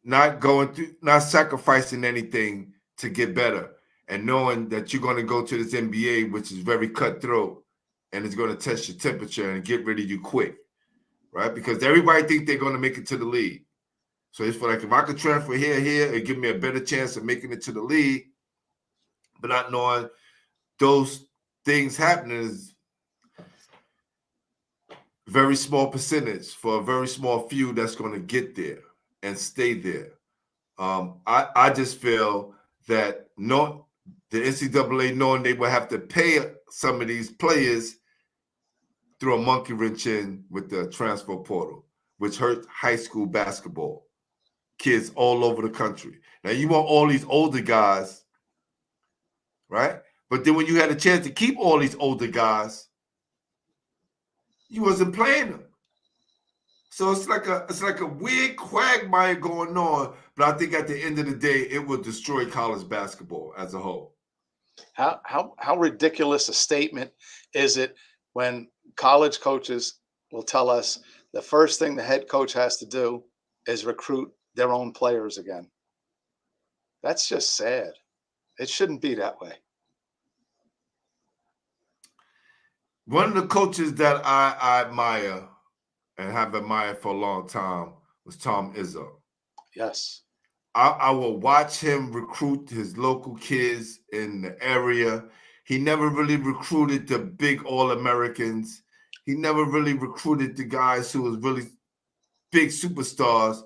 Speaker 1: not sacrificing anything to get better, and knowing that you're going to go to this NBA, which is very cutthroat, and it's going to test your temperature and get rid of you quick, right? Because everybody thinks they're going to make it to the league. So it's like, if I could transfer here, it give me a better chance of making it to the league, but not knowing those things happening is very small percentage for a very small few that's going to get there and stay there. I just feel that the NCAA, knowing they will have to pay some of these players, threw a monkey wrench in with the transfer portal, which hurt high school basketball, kids all over the country. Now, you want all these older guys, right? But then when you had a chance to keep all these older guys, you wasn't playing them. So it's like a weird quagmire going on. But I think at the end of the day, it will destroy college basketball as a whole.
Speaker 3: How ridiculous a statement is it when college coaches will tell us the first thing the head coach has to do is recruit their own players again? That's just sad. It shouldn't be that way.
Speaker 1: One of the coaches that I admire and have admired for a long time was Tom Izzo.
Speaker 3: Yes.
Speaker 1: I will watch him recruit his local kids in the area. He never really recruited the big All-Americans. He never really recruited the guys who was really big superstars.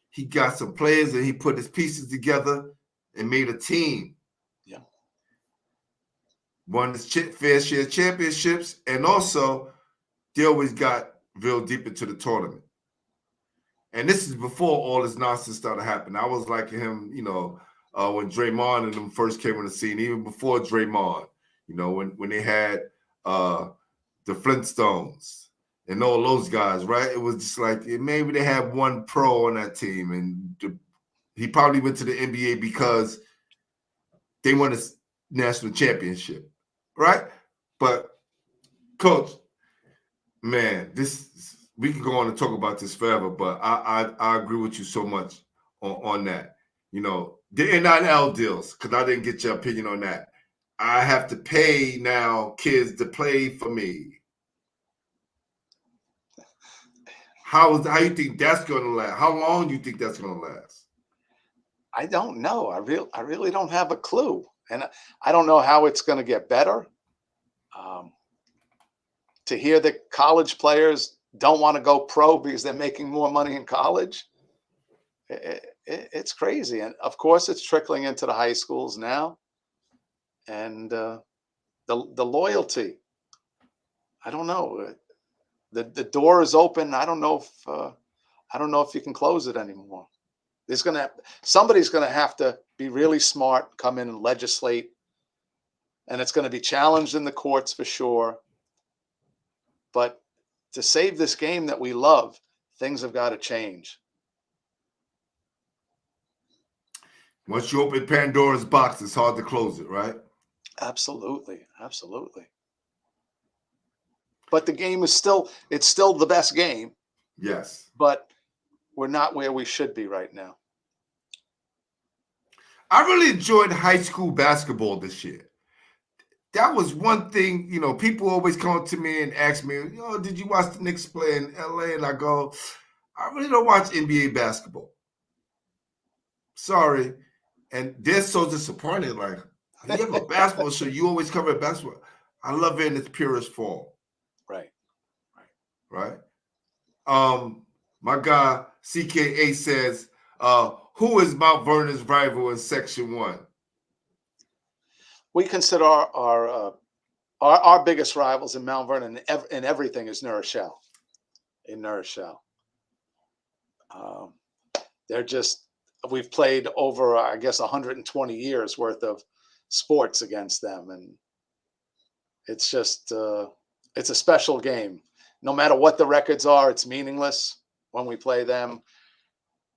Speaker 1: He got some players and he put his pieces together and made a team.
Speaker 3: Yeah.
Speaker 1: Won his fair share championships, and also they always got real deep into the tournament. And this is before all this nonsense started happening. I was liking him, when Draymond and them first came on the scene, even before Draymond, when they had the Flintstones and all those guys, right? It was just like maybe they had one pro on that team, and he probably went to the NBA because they won a national championship, right? But, Coach, man, we can go on and talk about this forever, but I agree with you so much on that. The NIL deals, because I didn't get your opinion on that. I have to pay now kids to play for me. How you think that's going to last? How long do you think that's going to last?
Speaker 3: I don't know. I really don't have a clue, and I don't know how it's going to get better. To hear that college players don't want to go pro because they're making more money in college, it's crazy. And of course, it's trickling into the high schools now. And the loyalty, I don't know. The door is open. I don't know if you can close it anymore. Somebody's gonna have to be really smart, come in and legislate, and it's going to be challenged in the courts for sure. But to save this game that we love, things have got to change.
Speaker 1: Once you open Pandora's box, it's hard to close it, right?
Speaker 3: Absolutely. Absolutely. But the game is still the best game.
Speaker 1: Yes.
Speaker 3: But we're not where we should be right now.
Speaker 1: I really enjoyed high school basketball this year. That was one thing, people always come to me and ask me, did you watch the Knicks play in LA? And I go, I really don't watch NBA basketball. Sorry. And they're so disappointed. Like, you have a basketball show, you always cover basketball. I love it in its purest form. Right. My guy CKA says, who is Mount Vernon's rival in Section 1?
Speaker 3: We consider our biggest rivals in Mount Vernon in everything is New Rochelle. We've played over, I guess, 120 years worth of sports against them. And it's just, it's a special game. No matter what the records are, it's meaningless when we play them.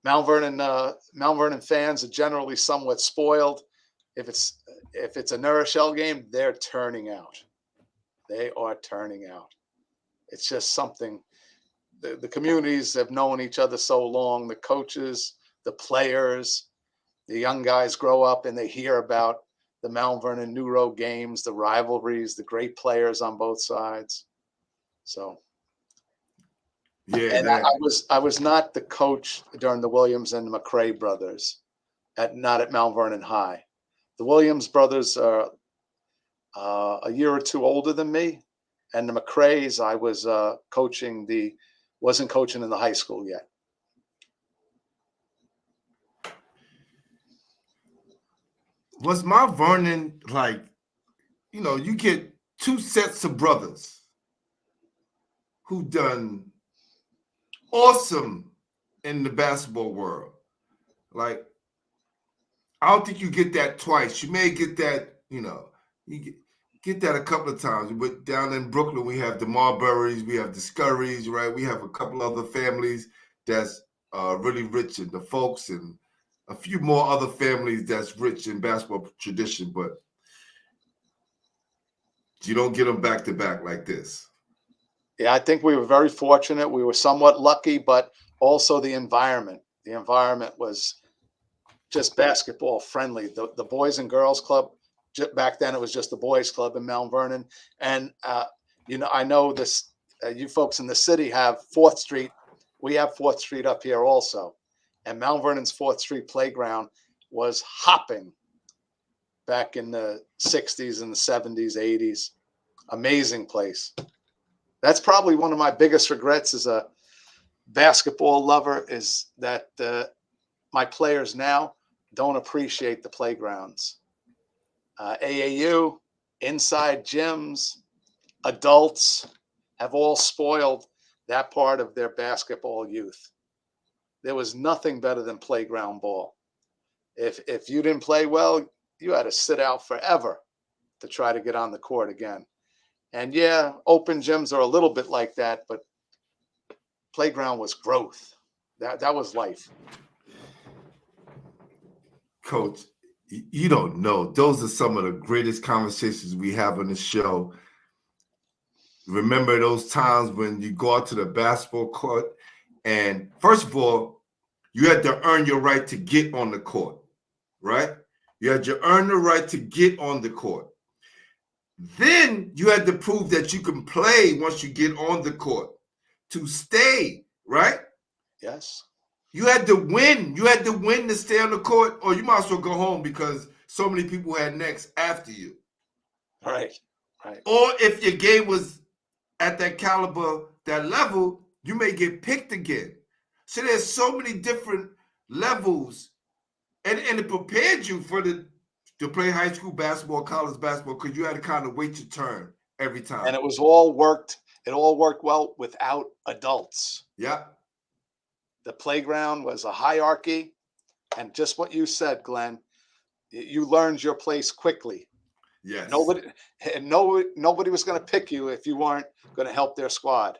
Speaker 3: Mount Vernon fans are generally somewhat spoiled. If it's a New Rochelle game, they're turning out. They are turning out. It's just something. The communities have known each other so long. The coaches, the players, the young guys grow up and they hear about the Mount Vernon New Road games, the rivalries, the great players on both sides. So.
Speaker 1: Yeah,
Speaker 3: and I was not the coach during the Williams and the McCray brothers, not at Mount Vernon High. The Williams brothers are a year or two older than me, and the McCrays I was wasn't coaching in the high school yet.
Speaker 1: Was Mount Vernon like, you get two sets of brothers who done awesome in the basketball world. Like, I don't think you get that twice. You may get that, you get that a couple of times. But down in Brooklyn, we have the Marburys, we have the Scurrys, right? We have a couple other families that's really rich in the folks, and a few more other families that's rich in basketball tradition. But you don't get them back to back like this.
Speaker 3: Yeah, I think we were very fortunate. We were somewhat lucky, but also the environment. The environment was just basketball friendly. The Boys and Girls Club, back then it was just the Boys Club in Mount Vernon. And, I know this, you folks in the city have 4th Street. We have 4th Street up here also. And Mount Vernon's 4th Street playground was hopping back in the 60s and the 70s, 80s. Amazing place. That's probably one of my biggest regrets as a basketball lover, is that my players now don't appreciate the playgrounds. AAU, inside gyms, adults have all spoiled that part of their basketball youth. There was nothing better than playground ball. If you didn't play well, you had to sit out forever to try to get on the court again. And yeah, open gyms are a little bit like that, but playground was growth. That was life.
Speaker 1: Coach, you don't know. Those are some of the greatest conversations we have on the show. Remember those times when you go out to the basketball court, and first of all, you had to earn your right to get on the court, right? You had to earn the right to get on the court. Then you had to prove that you can play once you get on the court to stay, right?
Speaker 3: Yes.
Speaker 1: You had to win. You had to win to stay on the court, or you might as well go home because so many people had next after you.
Speaker 3: Right.
Speaker 1: Or if your game was at that caliber, that level, you may get picked again. So there's so many different levels, and it prepared you to play high school basketball, college basketball, because you had to kind of wait your turn every time.
Speaker 3: And it all worked well without adults.
Speaker 1: Yeah.
Speaker 3: The playground was a hierarchy, and just what you said, Glenn, you learned your place quickly.
Speaker 1: Yes.
Speaker 3: Nobody was going to pick you if you weren't going to help their squad.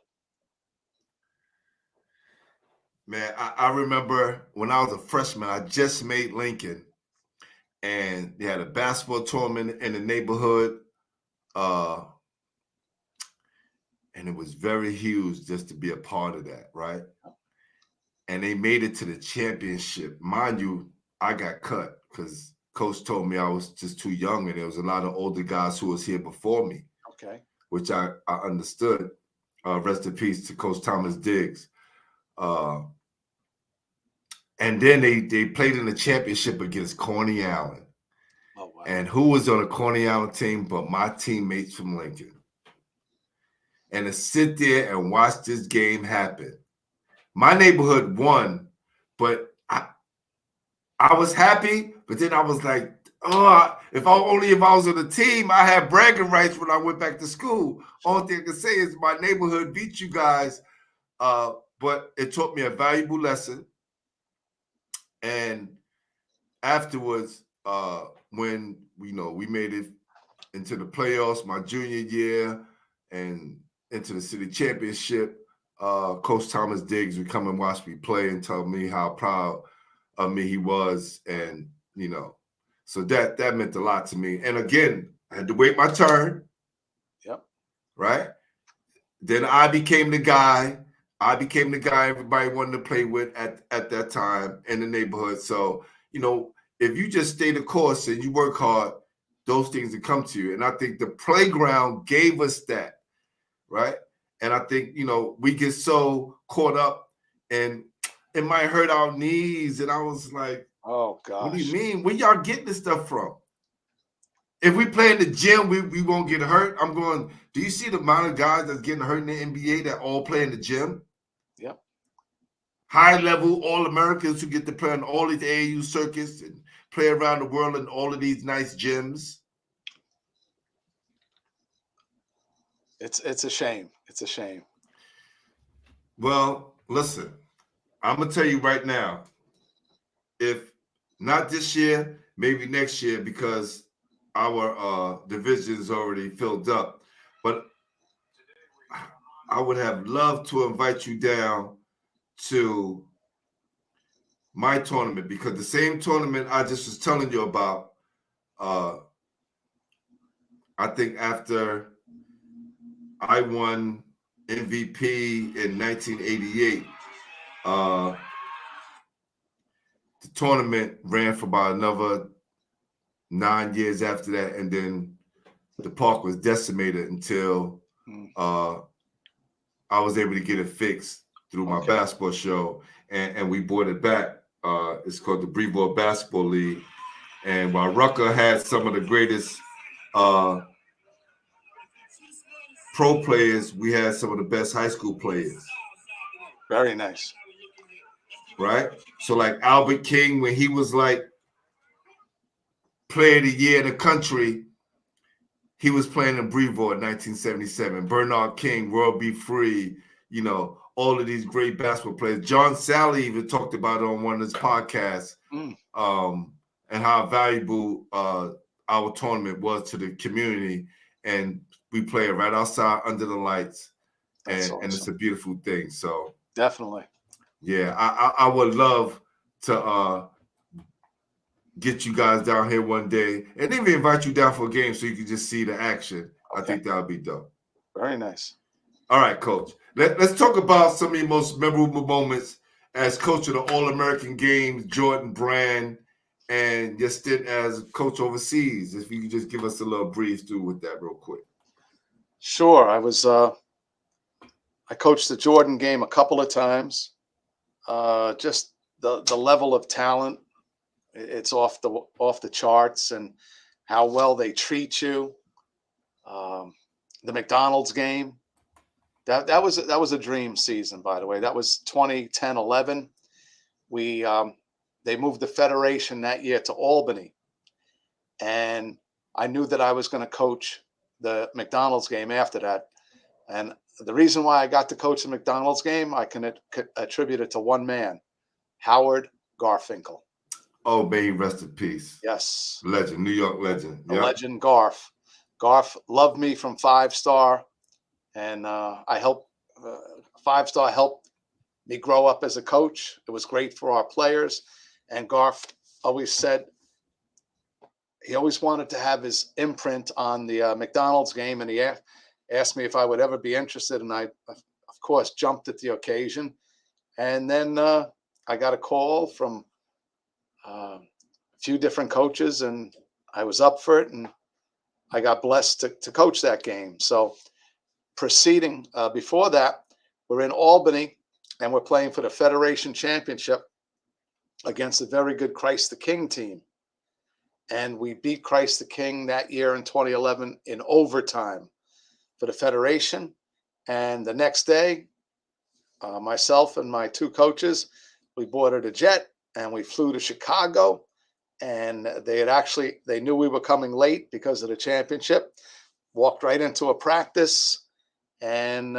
Speaker 1: Man, I remember when I was a freshman, I just made Lincoln, and they had a basketball tournament in the neighborhood, and it was very huge just to be a part of that, right? And they made it to the championship. Mind you, I got cut because Coach told me I was just too young, and there was a lot of older guys who was here before me.
Speaker 3: Okay.
Speaker 1: Which I understood. Rest in peace to Coach Thomas Diggs. And then they played in the championship against Coney Island.
Speaker 3: Oh, wow.
Speaker 1: And who was on the Coney Island team but my teammates from Lincoln? And to sit there and watch this game happen. My neighborhood won, but I was happy, but then I was like, oh, if I was on the team, I had bragging rights when I went back to school. Only thing I can say is my neighborhood beat you guys, but it taught me a valuable lesson. And afterwards, when we made it into the playoffs my junior year and into the city championship, Coach Thomas Diggs would come and watch me play and tell me how proud of me he was, and so that meant a lot to me. And again, I had to wait my turn.
Speaker 3: Yep.
Speaker 1: Right. Then I became the guy. Everybody wanted to play with at that time in the neighborhood. So if you just stay the course and you work hard, those things will come to you. And I think the playground gave us that, right? And I think we get so caught up and it might hurt our knees. And I was like,
Speaker 3: oh gosh,
Speaker 1: what do you mean? Where y'all getting this stuff from? If we play in the gym, we won't get hurt. I'm going, do you see the amount of guys that's getting hurt in the NBA that all play in the gym?
Speaker 3: Yep.
Speaker 1: High level All-Americans who get to play on all these AAU circuits and play around the world in all of these nice gyms.
Speaker 3: It's a shame. It's a shame.
Speaker 1: Well, listen, I'm going to tell you right now, if not this year, maybe next year, because our division is already filled up. But I would have loved to invite you down to my tournament, because the same tournament I just was telling you about, I think after I won MVP in 1988, the tournament ran for about another 9 years after that, and then the park was decimated until I was able to get it fixed through my basketball show, and we brought it back. It's called the Brevoort Basketball League, and while Rucker had some of the greatest pro players, we had some of the best high school players.
Speaker 3: Very nice.
Speaker 1: Right? So like Albert King, when he was like player of the year in the country, he was playing in Brevoort in 1977. Bernard King, World Be Free, all of these great basketball players. John Sally even talked about it on one of his podcasts, and how valuable our tournament was to the community. And we play it right outside under the lights, and it's a beautiful thing. So
Speaker 3: definitely. Yeah,
Speaker 1: I would love to get you guys down here one day and even invite you down for a game so you can just see the action. Okay. I think that would be dope.
Speaker 3: Very nice.
Speaker 1: All right, Coach. Let's talk about some of your most memorable moments as coach of the All-American Games, Jordan Brand, and your stint as coach overseas. If you could just give us a little breeze through with that real quick.
Speaker 3: Sure. I coached the Jordan game a couple of times. Just the level of talent, it's off the charts, and how well they treat you. The McDonald's game, that was a dream season, by the way. That was 2010-11. They moved the federation that year to Albany, and I knew that I was going to coach the McDonald's game after that. And the reason why I got to coach the McDonald's game, I can attribute it to one man, Howard Garfinkel.
Speaker 1: Oh, may he rest in peace.
Speaker 3: Yes.
Speaker 1: Legend, New York legend.
Speaker 3: The legend Garf. Garf loved me from 5-star, and I helped 5-star helped me grow up as a coach. It was great for our players. And Garf always said he always wanted to have his imprint on the McDonald's game, and he asked me if I would ever be interested, and I, of course, jumped at the occasion. And then I got a call from few different coaches, and I was up for it, and I got blessed to coach that game. So proceeding before that, we're in Albany, and we're playing for the Federation Championship against a very good Christ the King team. And we beat Christ the King that year in 2011 in overtime for the Federation. And the next day, myself and my two coaches, we boarded a jet and we flew to Chicago. And they knew we were coming late because of the championship, walked right into a practice, and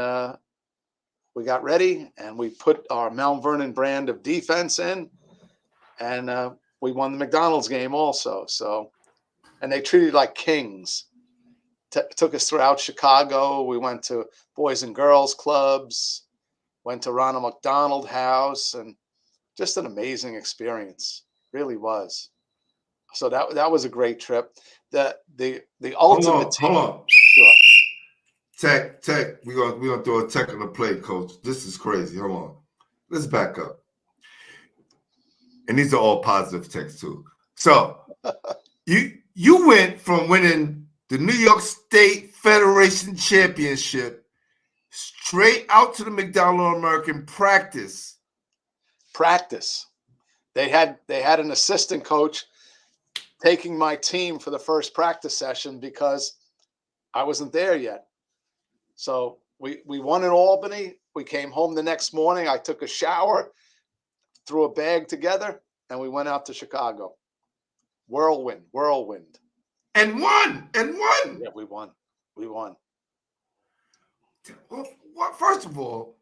Speaker 3: we got ready and we put our Mount Vernon brand of defense in, and we won the McDonald's game also. So, and they treated like kings. Took us throughout Chicago. We went to Boys and Girls Clubs, went to Ronald McDonald House, and just an amazing experience. Really was. So that was a great trip. The ultimate team.
Speaker 1: Hold on.
Speaker 3: Sure.
Speaker 1: Tech. We're gonna throw a tech on the plate, Coach. This is crazy. Hold on. Let's back up. And these are all positive texts too. So you went from winning the New York State Federation Championship straight out to the McDonald All-American practice.
Speaker 3: They had an assistant coach taking my team for the first practice session because I wasn't there yet. So we won in Albany. We came home the next morning. I took a shower, threw a bag together, and we went out to Chicago. Whirlwind.
Speaker 1: And won.
Speaker 3: Yeah, we won.
Speaker 1: Well, first of all,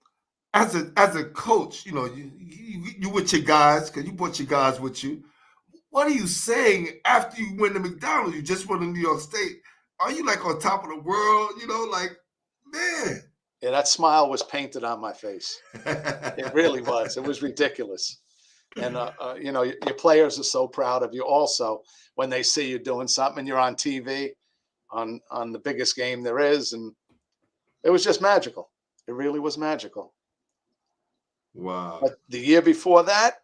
Speaker 1: as a coach, you with your guys, because you brought your guys with you. What are you saying after you win the McDonald's? You just won the New York State. Are you like on top of the world? Man.
Speaker 3: Yeah, that smile was painted on my face. It really was. It was ridiculous. And, your players are so proud of you also when they see you doing something and you're on TV on the biggest game there is. And it was just magical. It really was magical.
Speaker 1: Wow.
Speaker 3: But the year before that,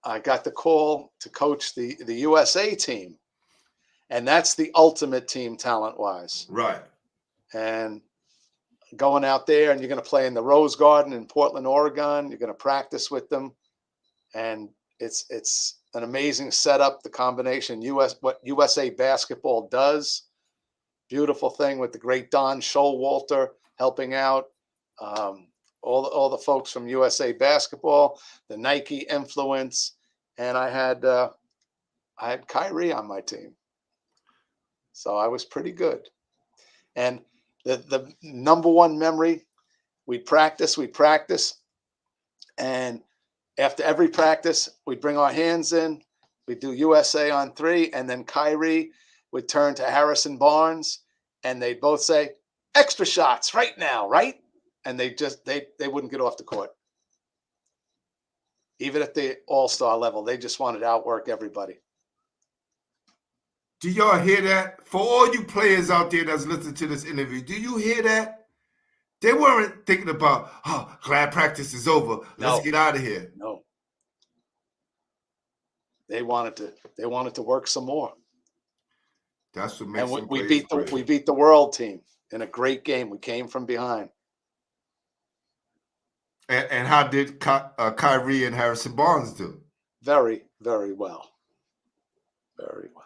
Speaker 3: I got the call to coach the USA team. And that's the ultimate team talent-wise.
Speaker 1: Right.
Speaker 3: And going out there, and you're going to play in the Rose Garden in Portland, Oregon. You're going to practice with them. And it's an amazing setup, the combination what USA basketball does. Beautiful thing with the great Don Showalter helping out. All the folks from USA basketball, the Nike influence, and I had Kyrie on my team. So I was pretty good. And the number one memory, we'd practice. And after every practice, we'd bring our hands in. We'd do USA on 3. And then Kyrie would turn to Harrison Barnes. And they'd both say, extra shots right now, right? And they wouldn't get off the court. Even at the all-star level, they just wanted to outwork everybody.
Speaker 1: Do y'all hear that? For all you players out there that's listening to this interview, do you hear that? They weren't thinking about, glad practice is over. Let's get out of here.
Speaker 3: No. They wanted to work some more.
Speaker 1: That's what makes
Speaker 3: them great. We beat the world team in a great game. We came from behind.
Speaker 1: And how did Kyrie and Harrison Barnes do?
Speaker 3: Very, very well. Very well.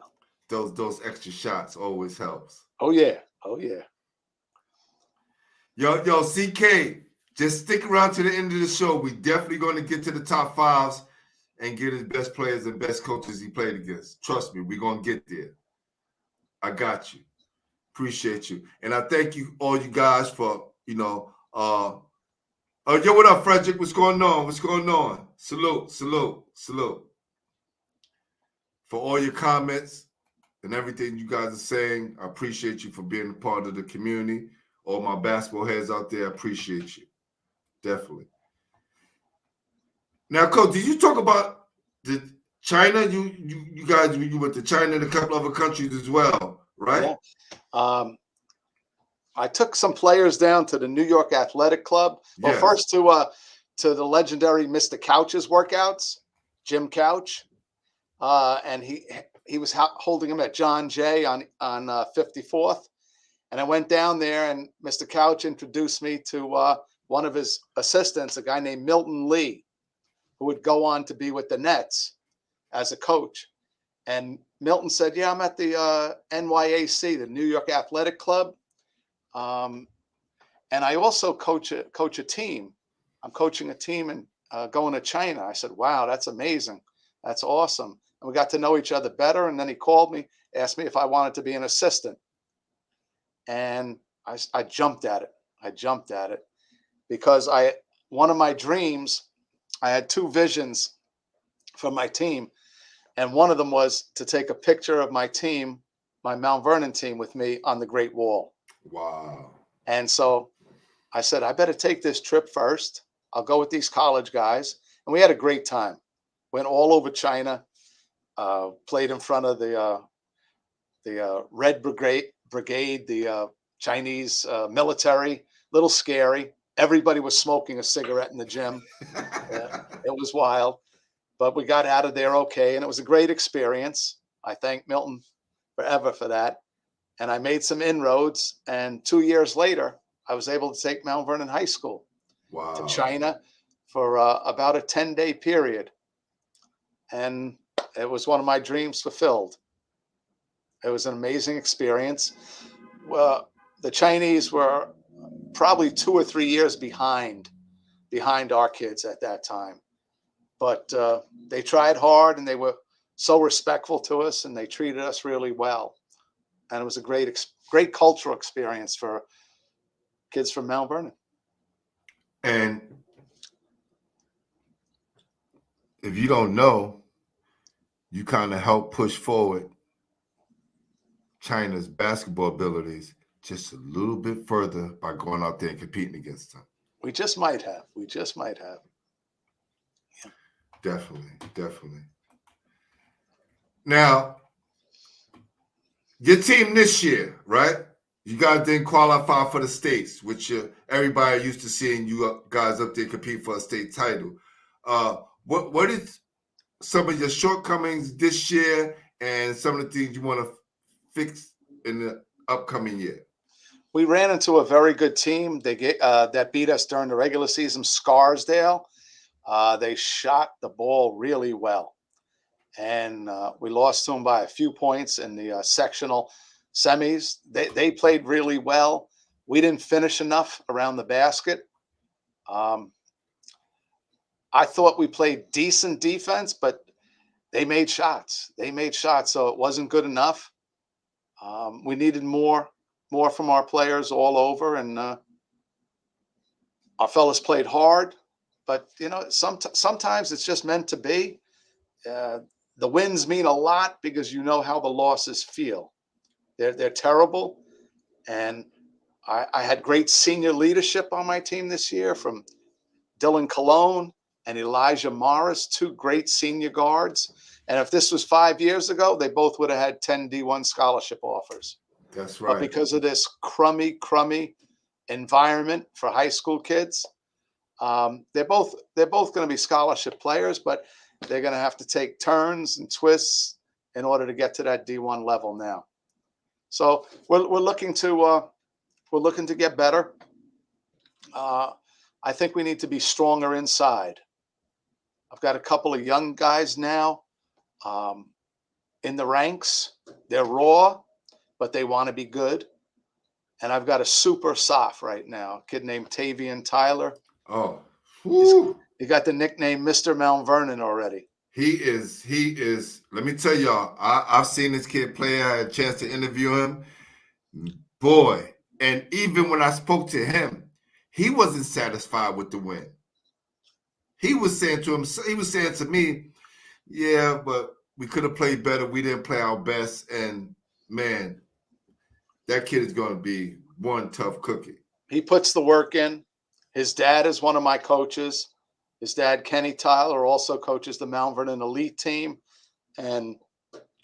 Speaker 1: Those extra shots always helps.
Speaker 3: Oh yeah.
Speaker 1: Yo, CK, just stick around to the end of the show. We definitely going to get to the top 5s and get his best players and best coaches he played against. Trust me, we're going to get there. I got you. Appreciate you. And I thank you, all you guys, for, yo, what up, Frederick? What's going on? Salute. For all your comments and everything you guys are saying, I appreciate you for being a part of the community. All my basketball heads out there, I appreciate you. Definitely. Now, Coach, did you talk about the China? You guys, you went to China and a couple other countries as well, right?
Speaker 3: Yeah. I took some players down to the New York Athletic Club. Well, first to the legendary Mr. Couch's workouts, Jim Couch. and he was holding him at John Jay on 54th. And I went down there, and Mr. Couch introduced me to one of his assistants, a guy named Milton Lee, who would go on to be with the Nets as a coach. And Milton said, "Yeah, I'm at the NYAC, the New York Athletic Club, and I also coach a team. I'm coaching a team and going to China." I said, "Wow, that's amazing. That's awesome." And we got to know each other better. And then he called me, asked me if I wanted to be an assistant. And I jumped at it. I jumped at it because one of my dreams, I had two visions for my team. And one of them was to take a picture of my team, my Mount Vernon team, with me on the Great Wall.
Speaker 1: Wow.
Speaker 3: And so I said, I better take this trip first. I'll go with these college guys. And we had a great time. Went all over China, played in front of the Red Brigade, the Chinese military. Little scary. Everybody was smoking a cigarette in the gym. It was wild. But we got out of there okay, and it was a great experience. I thank Milton forever for that. And I made some inroads, and 2 years later, I was able to take Mount Vernon High School to China for about a 10-day period. And it was one of my dreams fulfilled. It was an amazing experience. Well, the Chinese were probably 2 or 3 years behind our kids at that time. But they tried hard, and they were so respectful to us, and they treated us really well. And it was a great cultural experience for kids from Mount Vernon.
Speaker 1: And if you don't know, you kind of help push forward China's basketball abilities just a little bit further by going out there and competing against them.
Speaker 3: We just might have. We just might have.
Speaker 1: Yeah. Definitely. Now, your team this year, right? You guys didn't qualify for the states, which everybody used to seeing you guys up there compete for a state title. What is some of your shortcomings this year and some of the things you want to fix in the upcoming year?
Speaker 3: We ran into a very good team. That beat us during the regular season, Scarsdale. They shot the ball really well. And we lost to them by a few points in the sectional semis. They played really well. We didn't finish enough around the basket. I thought we played decent defense, but they made shots. So it wasn't good enough. We needed more from our players all over, and our fellas played hard. But sometimes it's just meant to be. The wins mean a lot because you know how the losses feel. They're terrible, and I had great senior leadership on my team this year, from Dylan Colon and Elijah Morris, two great senior guards. And if this was 5 years ago, they both would have had 10 D1 scholarship offers.
Speaker 1: That's right.
Speaker 3: But because of this crummy environment for high school kids, they're both going to be scholarship players, but they're going to have to take turns and twists in order to get to that D1 level now. So we're looking to get better. I think we need to be stronger inside. I've got a couple of young guys now in the ranks. They're raw, but they want to be good. And I've got a super soph right now, a kid named Tavian Tyler.
Speaker 1: Oh,
Speaker 3: he got the nickname Mr. Mount Vernon already.
Speaker 1: He is. Let me tell y'all, I've seen this kid play. I had a chance to interview him. Boy, and even when I spoke to him, he wasn't satisfied with the win. He was saying to me, yeah, but we could have played better. We didn't play our best. And man, that kid is going to be one tough cookie.
Speaker 3: He puts the work in. His dad is one of my coaches. His dad, Kenny Tyler, also coaches the Mount Vernon elite team, and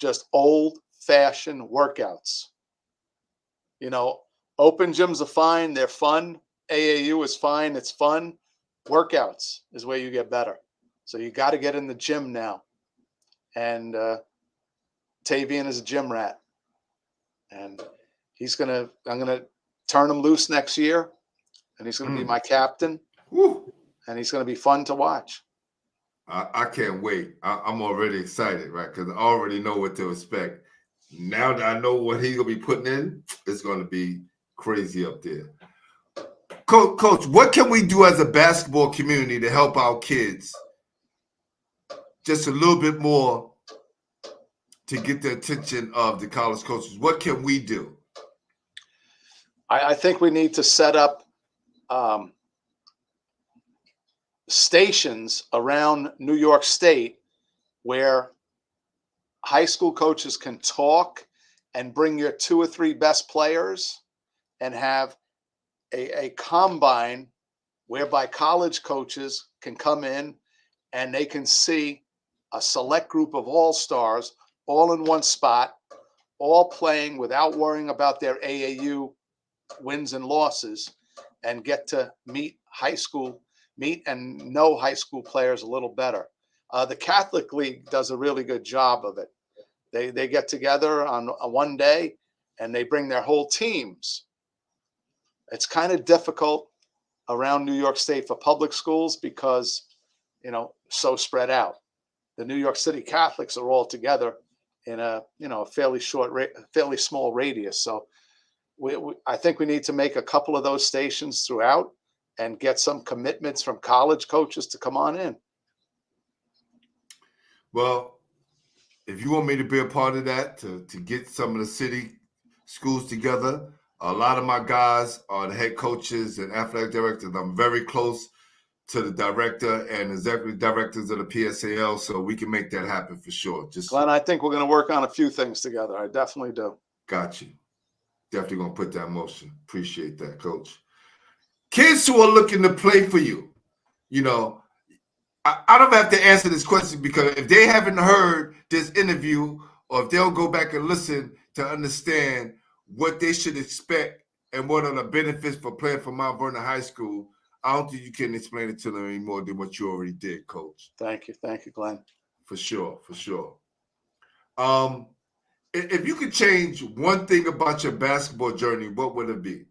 Speaker 3: just old-fashioned workouts. Open gyms are fine. They're fun. AAU is fine. It's fun. Workouts is where you get better. So you got to get in the gym now. and Tavian is a gym rat, and I'm gonna turn him loose next year, and he's gonna be my captain,
Speaker 1: Woo.
Speaker 3: and he's gonna be fun to watch.
Speaker 1: I can't wait. I'm already excited, right? Because I already know what to expect. Now that I know what he's gonna be putting in, it's gonna be crazy up there. Coach, what can we do as a basketball community to help our kids just a little bit more to get the attention of the college coaches? What can we do?
Speaker 3: I think we need to set up stations around New York State where high school coaches can talk and bring your 2 or 3 best players and have a combine whereby college coaches can come in and they can see a select group of all-stars all in one spot, all playing without worrying about their AAU wins and losses, and get to meet and know high school players a little better. The Catholic League does a really good job of it. They get together on one day and they bring their whole teams. It's kind of difficult around New York State for public schools because, so spread out. The New York City Catholics are all together in a fairly small radius. So I think we need to make a couple of those stations throughout and get some commitments from college coaches to come on in.
Speaker 1: Well, if you want me to be a part of that, to get some of the city schools together, a lot of my guys are the head coaches and athletic directors. I'm very close to the director and executive directors of the PSAL, so we can make that happen for sure.
Speaker 3: Glenn, I think we're going to work on a few things together. I definitely do.
Speaker 1: Got you. Definitely going to put that in motion. Appreciate that, Coach. Kids who are looking to play for you, I don't have to answer this question because if they haven't heard this interview or if they'll go back and listen to understand what they should expect and what are the benefits for playing for Mount Vernon High School, I don't think you can explain it to them any more than what you already did, Coach.
Speaker 3: Thank you, Glenn.
Speaker 1: For sure. If you could change one thing about your basketball journey, what would it be?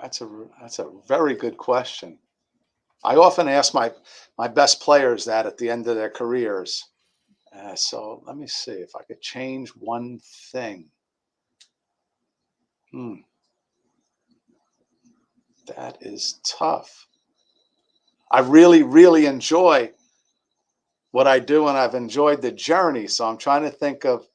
Speaker 3: That's a very good question. I often ask my best players that at the end of their careers. So let me see if I could change one thing. That is tough. I really, really enjoy what I do, and I've enjoyed the journey. So I'm trying to think of,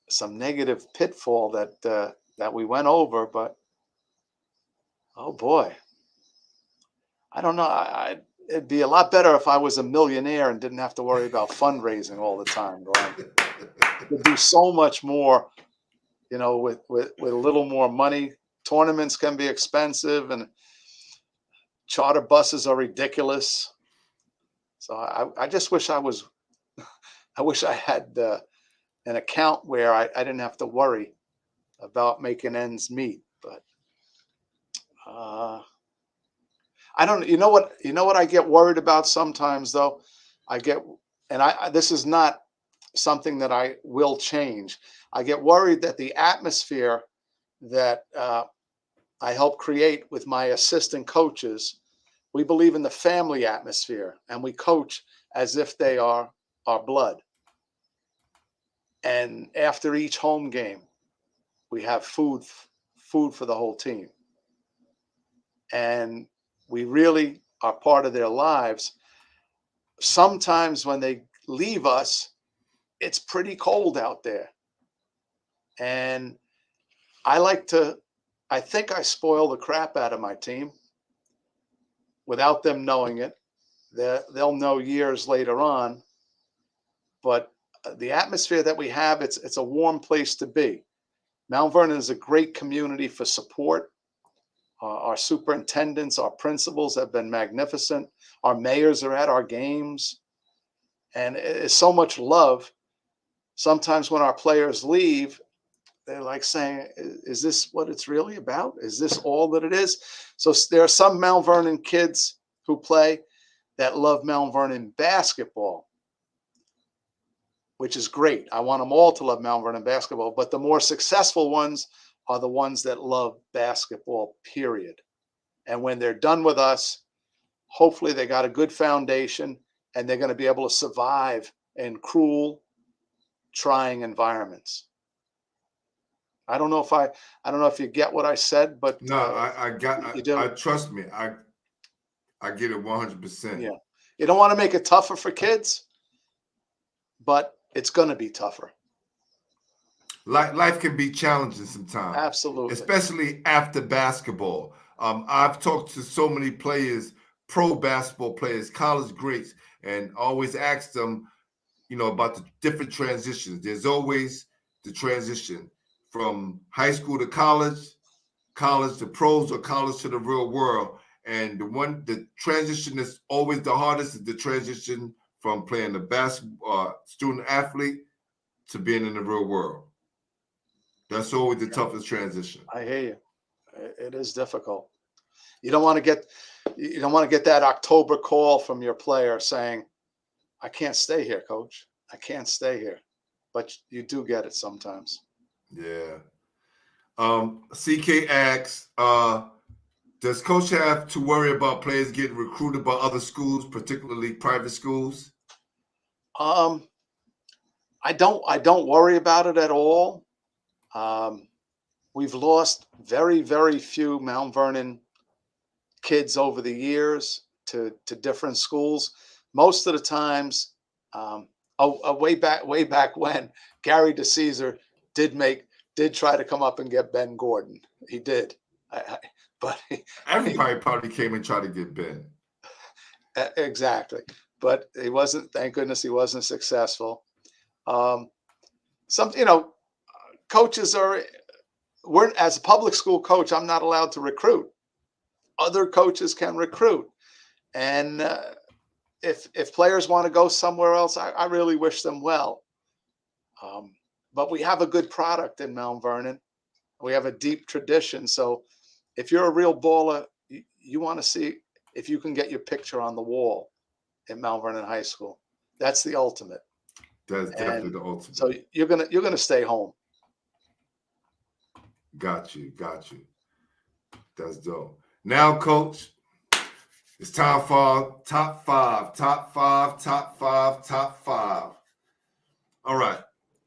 Speaker 3: some negative pitfall that we went over. But oh boy, I don't know. It'd be a lot better if I was a millionaire and didn't have to worry about fundraising all the time. Could do so much more, with a little more money. Tournaments can be expensive, and charter buses are ridiculous. So I just wish I had an account where I didn't have to worry about making ends meet. But I don't. You know what I get worried about sometimes, though. This is not something that I will change. I get worried that the atmosphere that I help create with my assistant coaches, we believe in the family atmosphere, and we coach as if they are our blood. And after each home game, we have food for the whole team. And we really are part of their lives. Sometimes when they leave us, it's pretty cold out there. And I think I spoil the crap out of my team without them knowing it. They'll know years later on. But the atmosphere that we have, it's a warm place to be. Mount Vernon is a great community for support. Our superintendents, our principals have been magnificent. Our mayors are at our games. And it's so much love. Sometimes when our players leave, they're like saying, is this what it's really about? Is this all that it is? So there are some Mount Vernon kids who play that love Mount Vernon basketball, which is great. I want them all to love Mount Vernon basketball, but the more successful ones are the ones that love basketball, period. And when they're done with us, hopefully they got a good foundation and they're going to be able to survive in cruel, trying environments. I don't know if you get what I said, but
Speaker 1: no,
Speaker 3: you do.
Speaker 1: I trust me. I get it 100%.
Speaker 3: Yeah. You don't want to make it tougher for kids, but it's going to be tougher.
Speaker 1: Life can be challenging sometimes.
Speaker 3: Absolutely.
Speaker 1: Especially after basketball. I've talked to so many players, pro basketball players, college greats, and always ask them, about the different transitions. There's always the transition from high school to college to pros, or college to the real world. And the transition that's always the hardest is the transition from playing the basketball student athlete to being in the real world. That's always the toughest transition.
Speaker 3: I hear you. It is difficult. You don't want to get that October call from your player saying, I can't stay here, coach. I can't stay here. But you do get it sometimes.
Speaker 1: Yeah. CK asks, does coach have to worry about players getting recruited by other schools, particularly private schools?
Speaker 3: I don't worry about it at all. We've lost very, very few Mount Vernon kids over the years to different schools. Most of the times, way back when, Gary DeCesar did try to come up and get Ben Gordon. He did, but
Speaker 1: everybody probably came and tried to get Ben.
Speaker 3: Exactly, but he wasn't. Thank goodness he wasn't successful. Coaches we're as a public school coach, I'm not allowed to recruit. Other coaches can recruit, and if players want to go somewhere else, I really wish them well. But we have a good product in Mount Vernon. We have a deep tradition. So if you're a real baller, you want to see if you can get your picture on the wall at Mount Vernon High School. That's the ultimate.
Speaker 1: That's definitely the ultimate.
Speaker 3: So you're gonna stay home.
Speaker 1: Got you. That's dope. Now, coach, it's time for top five. All right.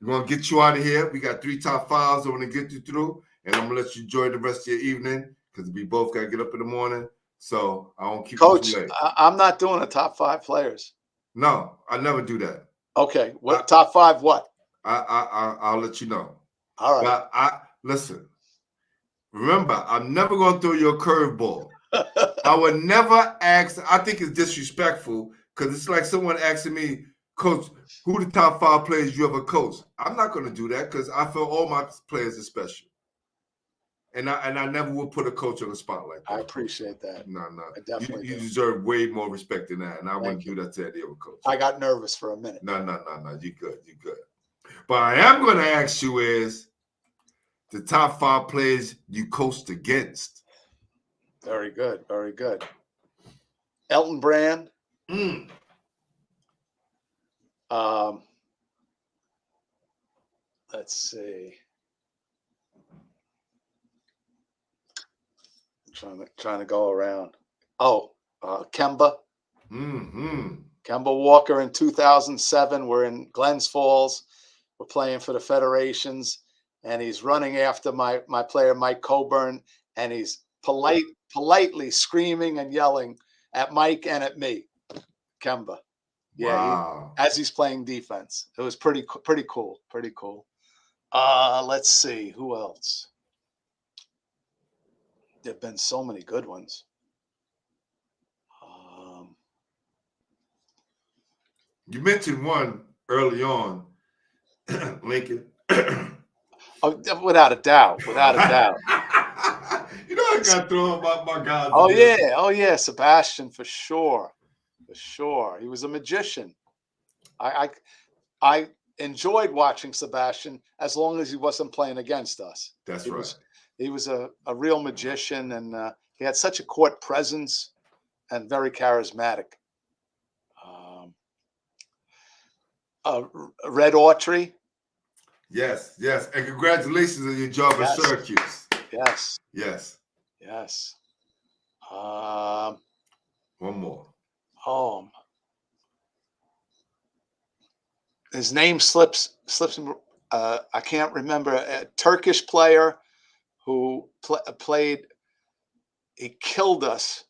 Speaker 1: We're going to get you out of here. We got 3 top 5s I want to get you through, and I'm going to let you enjoy the rest of your evening because we both got to get up in the morning. So I won't keep you too late.
Speaker 3: I'm not doing a top 5 players.
Speaker 1: No, I never do that.
Speaker 3: Okay. Top 5 what?
Speaker 1: I'll let you know.
Speaker 3: All right.
Speaker 1: But listen. Remember, I'm never going to throw you a curveball. I would never ask. I think it's disrespectful because it's like someone asking me, Coach, who the top 5 players you ever coached? I'm not going to do that because I feel all my players are special. And I never will put a coach on the spot like that.
Speaker 3: I appreciate that.
Speaker 1: No.
Speaker 3: I definitely
Speaker 1: you deserve way more respect than that. And I wouldn't do that to any other coach.
Speaker 3: I got nervous for a minute.
Speaker 1: No. You're good. But I am going to ask you is, the top 5 players you coached against.
Speaker 3: Very good. Elton Brand. Let's see. I'm trying to go around. Kemba. Kemba Walker in 2007. We're in Glens Falls. We're playing for the Federations. And he's running after my player, Mike Coburn, and he's politely screaming and yelling at Mike and at me, Kemba. Yeah,
Speaker 1: wow.
Speaker 3: As he's playing defense. It was pretty cool. Let's see. Who else? There have been so many good ones.
Speaker 1: You mentioned one early on, Lincoln.
Speaker 3: Oh, without a doubt.
Speaker 1: You know I got to throw about my guys.
Speaker 3: Oh yeah, Sebastian for sure. He was a magician. enjoyed watching Sebastian as long as he wasn't playing against us.
Speaker 1: That's
Speaker 3: He
Speaker 1: right.
Speaker 3: was he was a real magician, and he had such a court presence and very charismatic. Um, Red Autry,
Speaker 1: Yes, yes. And congratulations on your job at
Speaker 3: Yes.
Speaker 1: Syracuse.
Speaker 3: yes,
Speaker 1: Yes.
Speaker 3: yes. Um,
Speaker 1: One more.
Speaker 3: oh, his name slips. I can't remember. A Turkish player who played. He killed us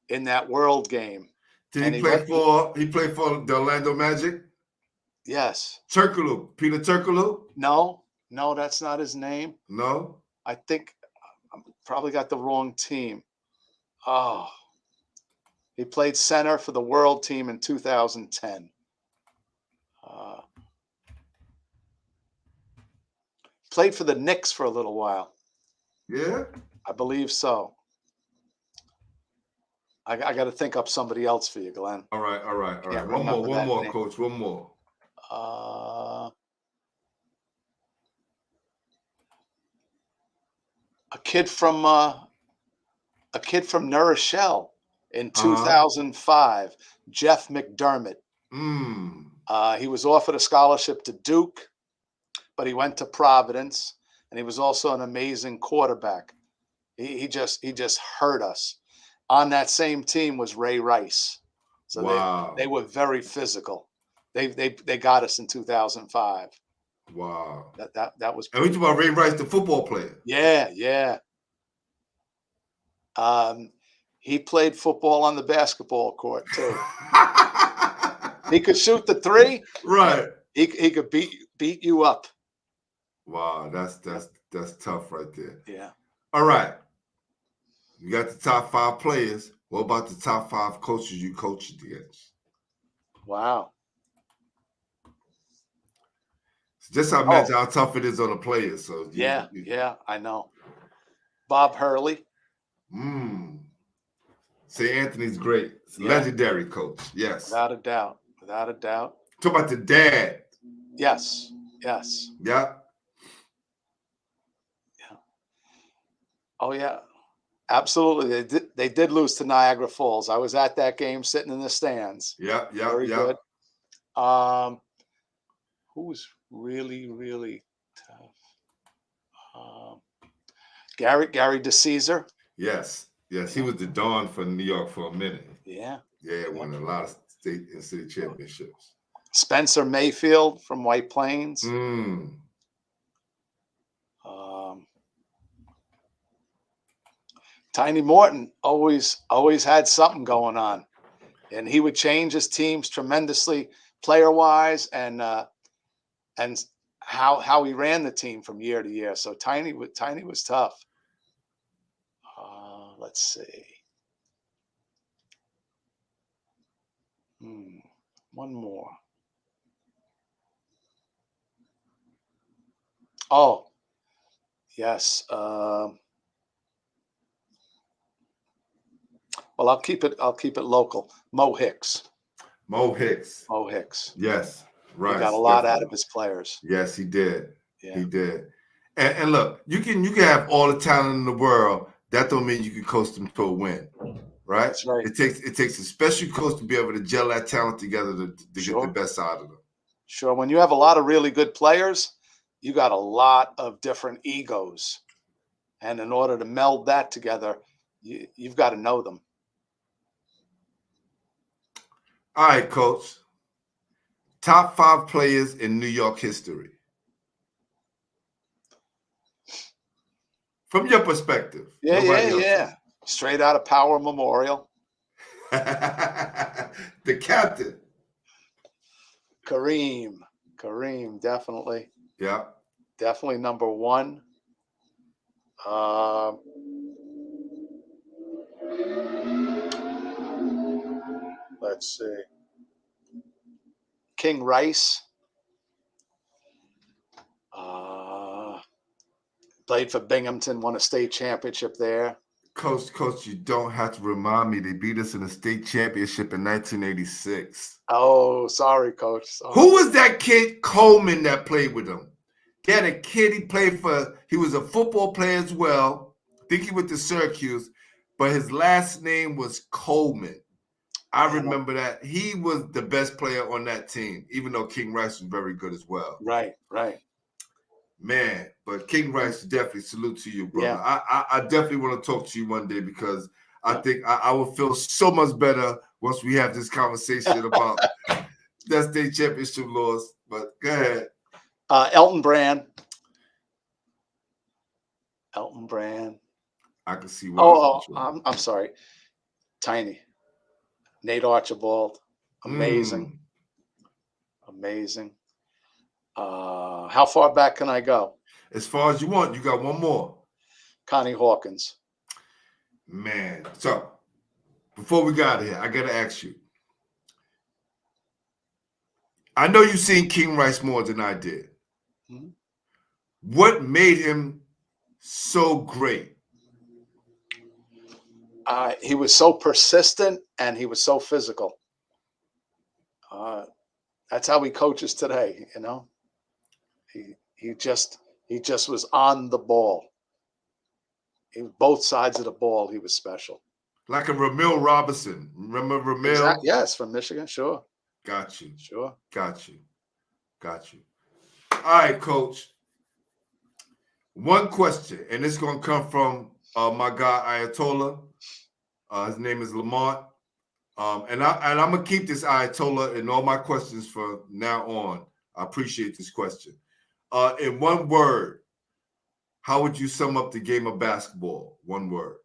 Speaker 3: in that World game.
Speaker 1: Did
Speaker 3: And
Speaker 1: he
Speaker 3: he
Speaker 1: play
Speaker 3: went-
Speaker 1: for he played for the Orlando Magic?
Speaker 3: Yes.
Speaker 1: Turkoglu. Peter Turkoglu?
Speaker 3: No, that's not his name.
Speaker 1: No?
Speaker 3: I think I probably got the wrong team. Oh, he played center for the World team in 2010. Played for the Knicks for a little while.
Speaker 1: Yeah?
Speaker 3: I believe so. I got to think up somebody else for you, Glenn.
Speaker 1: All right.
Speaker 3: Can't
Speaker 1: One
Speaker 3: remember that
Speaker 1: more,
Speaker 3: name.
Speaker 1: Coach. One more.
Speaker 3: A kid from New Rochelle in 2005, Jeff McDermott. He was offered a scholarship to Duke, but he went to Providence, and he was also an amazing quarterback. He just hurt us. On that same team was Ray Rice, so
Speaker 1: Wow.
Speaker 3: they were very physical. They got us in 2005.
Speaker 1: Wow.
Speaker 3: That was.
Speaker 1: And we talk about Ray Rice, the football player.
Speaker 3: Yeah. He played football on the basketball court too. He could shoot the three.
Speaker 1: Right.
Speaker 3: He could beat you up.
Speaker 1: Wow, that's tough right there.
Speaker 3: Yeah.
Speaker 1: All right. You got the top 5 players. What about the top 5 coaches you coached against?
Speaker 3: Wow.
Speaker 1: So just imagine how tough it is on the players. So
Speaker 3: Yeah, I know. Bob Hurley.
Speaker 1: St. Anthony's great. It's a legendary coach. Yes.
Speaker 3: Without a doubt.
Speaker 1: Talk about the dad.
Speaker 3: Yes.
Speaker 1: Yeah.
Speaker 3: Oh yeah. Absolutely. They did lose to Niagara Falls. I was at that game sitting in the stands.
Speaker 1: Yeah.
Speaker 3: Very good. Who was really, really tough? Gary DeCesar.
Speaker 1: Yes. He was the Dawn for New York for a minute.
Speaker 3: Yeah.
Speaker 1: Won a lot of state and city championships.
Speaker 3: Spencer Mayfield from White Plains. Tiny Morton always had something going on, and he would change his teams tremendously player-wise, and how he ran the team from year to year. So Tiny was tough. Let's see. One more. Oh, yes. Well, I'll keep it local. Mo Hicks.
Speaker 1: Yes. Right.
Speaker 3: He got a lot out of his players.
Speaker 1: Yes, he did.
Speaker 3: Yeah.
Speaker 1: He did. And look, you can have all the talent in the world. That don't mean you can coach them to a win. Right?
Speaker 3: That's right.
Speaker 1: It takes a special coach to be able to gel that talent together to get the best out of them.
Speaker 3: Sure. When you have a lot of really good players, you got a lot of different egos. And in order to meld that together, you've got to know them.
Speaker 1: All right, Coach. Top 5 players in New York history. From your perspective.
Speaker 3: Yeah. Straight out of Power Memorial.
Speaker 1: The captain.
Speaker 3: Kareem, definitely.
Speaker 1: Yeah.
Speaker 3: Definitely number 1. Let's see. King Rice. Played for Binghamton, won a state championship there.
Speaker 1: Coach, you don't have to remind me. They beat us in the state championship in 1986.
Speaker 3: Oh, sorry, Coach. Sorry.
Speaker 1: Who was that kid, Coleman, that played with him? They had a kid he was a football player as well. I think he went to Syracuse, but his last name was Coleman. I remember that. He was the best player on that team, even though King Rice was very good as well.
Speaker 3: Right.
Speaker 1: Man, but King Rice, definitely salute to you, brother.
Speaker 3: Yeah.
Speaker 1: I definitely want to talk to you one day because I think I will feel so much better once we have this conversation about that state championship loss. But go ahead.
Speaker 3: Elton Brand.
Speaker 1: I can see why.
Speaker 3: I'm sorry. Tiny. Nate Archibald. Amazing. How far back can I go?
Speaker 1: As far as you want. You got one more.
Speaker 3: Connie Hawkins.
Speaker 1: Man. So before we got here, I got to ask you. I know you've seen King Rice more than I did.
Speaker 3: Mm-hmm.
Speaker 1: What made him so great?
Speaker 3: He was so persistent and he was so physical. That's how he coaches today, you know. He just was on the ball. Both sides of the ball, he was special.
Speaker 1: Like a Ramil Robinson. Remember Ramil?
Speaker 3: Exactly. Yes, from Michigan, sure.
Speaker 1: Got you.
Speaker 3: Sure.
Speaker 1: Got you. All right, Coach. One question, and it's going to come from my guy Ayatollah. His name is Lamont. And I'm going to keep this Ayatollah in all my questions from now on. I appreciate this question. In one word, how would you sum up the game of basketball? One word.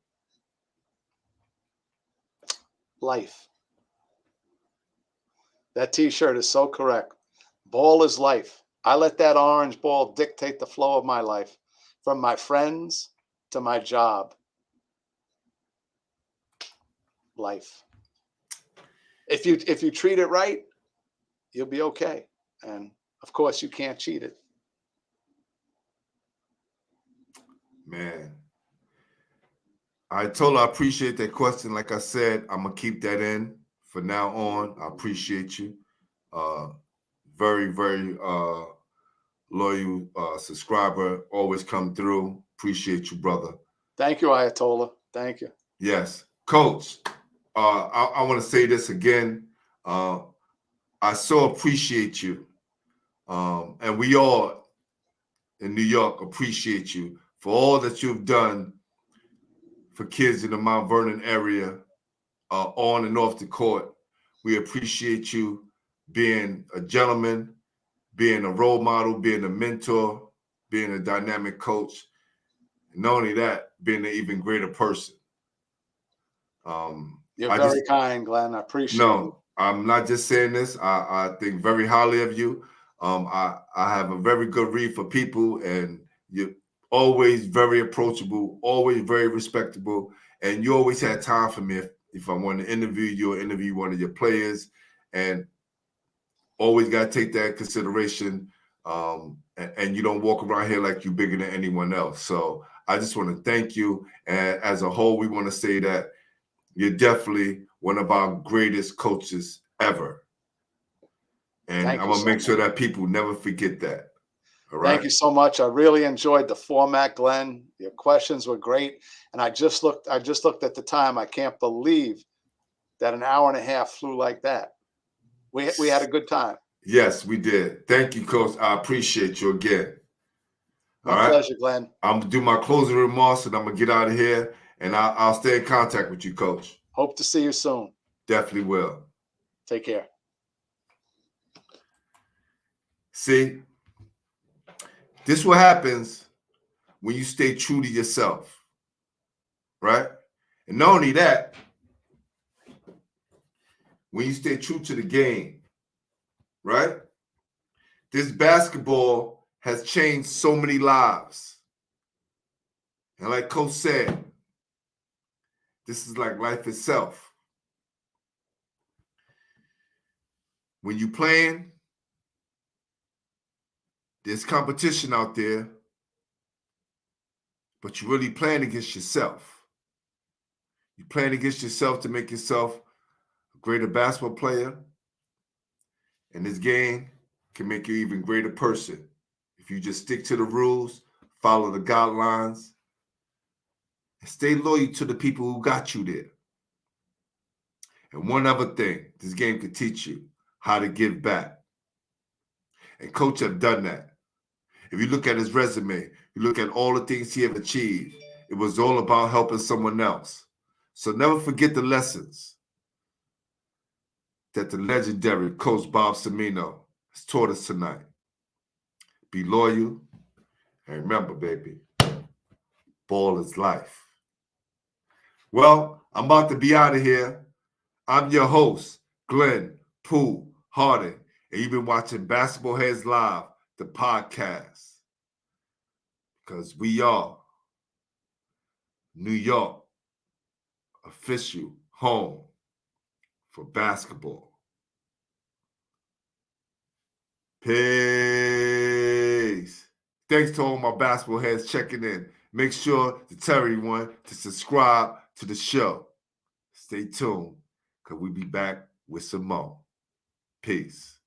Speaker 3: Life. That T-shirt is so correct. Ball is life. I let that orange ball dictate the flow of my life, from my friends to my job. Life. If you treat it right, you'll be okay. And of course, you can't cheat it.
Speaker 1: Man. I appreciate that question. Like I said, I'm going to keep that in for now on. I appreciate you. Very, very loyal subscriber. Always come through. Appreciate you, brother.
Speaker 3: Thank you, Ayatollah. Thank you.
Speaker 1: Yes. Coach, I want to say this again. I so appreciate you. And we all in New York appreciate you for all that you've done for kids in the Mount Vernon area, on and off the court. We appreciate you being a gentleman, being a role model, being a mentor, being a dynamic coach. And not only that, being an even greater person.
Speaker 3: You're very kind, Glenn. I appreciate it.
Speaker 1: No, I'm not just saying this. I think very highly of you. I have a very good read for people, and you're always very approachable, always very respectable, and you always had time for me if I want to interview you or interview one of your players, and always got to take that in consideration. And you don't walk around here like you're bigger than anyone else. So I just want to thank you. And as a whole, we want to say that you're definitely one of our greatest coaches ever. And I'm going to make sure that people never forget that. All right.
Speaker 3: Thank you so much. I really enjoyed the format, Glenn. Your questions were great. And I just looked at the time. I can't believe that an hour and a half flew like that. We had a good time.
Speaker 1: Yes, we did. Thank you, Coach. I appreciate you again.
Speaker 3: My pleasure, Glenn.
Speaker 1: I'm going to do my closing remarks, and I'm going to get out of here. And I'll stay in contact with you, Coach.
Speaker 3: Hope to see you soon.
Speaker 1: Definitely will.
Speaker 3: Take care.
Speaker 1: See, this is what happens when you stay true to yourself, right? And not only that, when you stay true to the game, right? This basketball has changed so many lives. And like Coach said, this is like life itself. When you're playing, there's competition out there, but you're really playing against yourself. You're playing against yourself to make yourself a greater basketball player. And this game can make you an even greater person. If you just stick to the rules, follow the guidelines, and stay loyal to the people who got you there. And one other thing, this game can teach you how to give back. And Coach have done that. If you look at his resume, you look at all the things he have achieved, it was all about helping someone else. So never forget the lessons that the legendary Coach Bob Cimmino has taught us tonight. Be loyal, and remember, baby, ball is life. Well, I'm about to be out of here. I'm your host, Glenn Pooh Harding, and you've been watching Basketball Heads Live, the podcast. Because we are New York official home for basketball. Peace. Thanks to all my basketball heads checking in. Make sure to tell everyone to subscribe to the show. Stay tuned, because we'll be back with some more. Peace.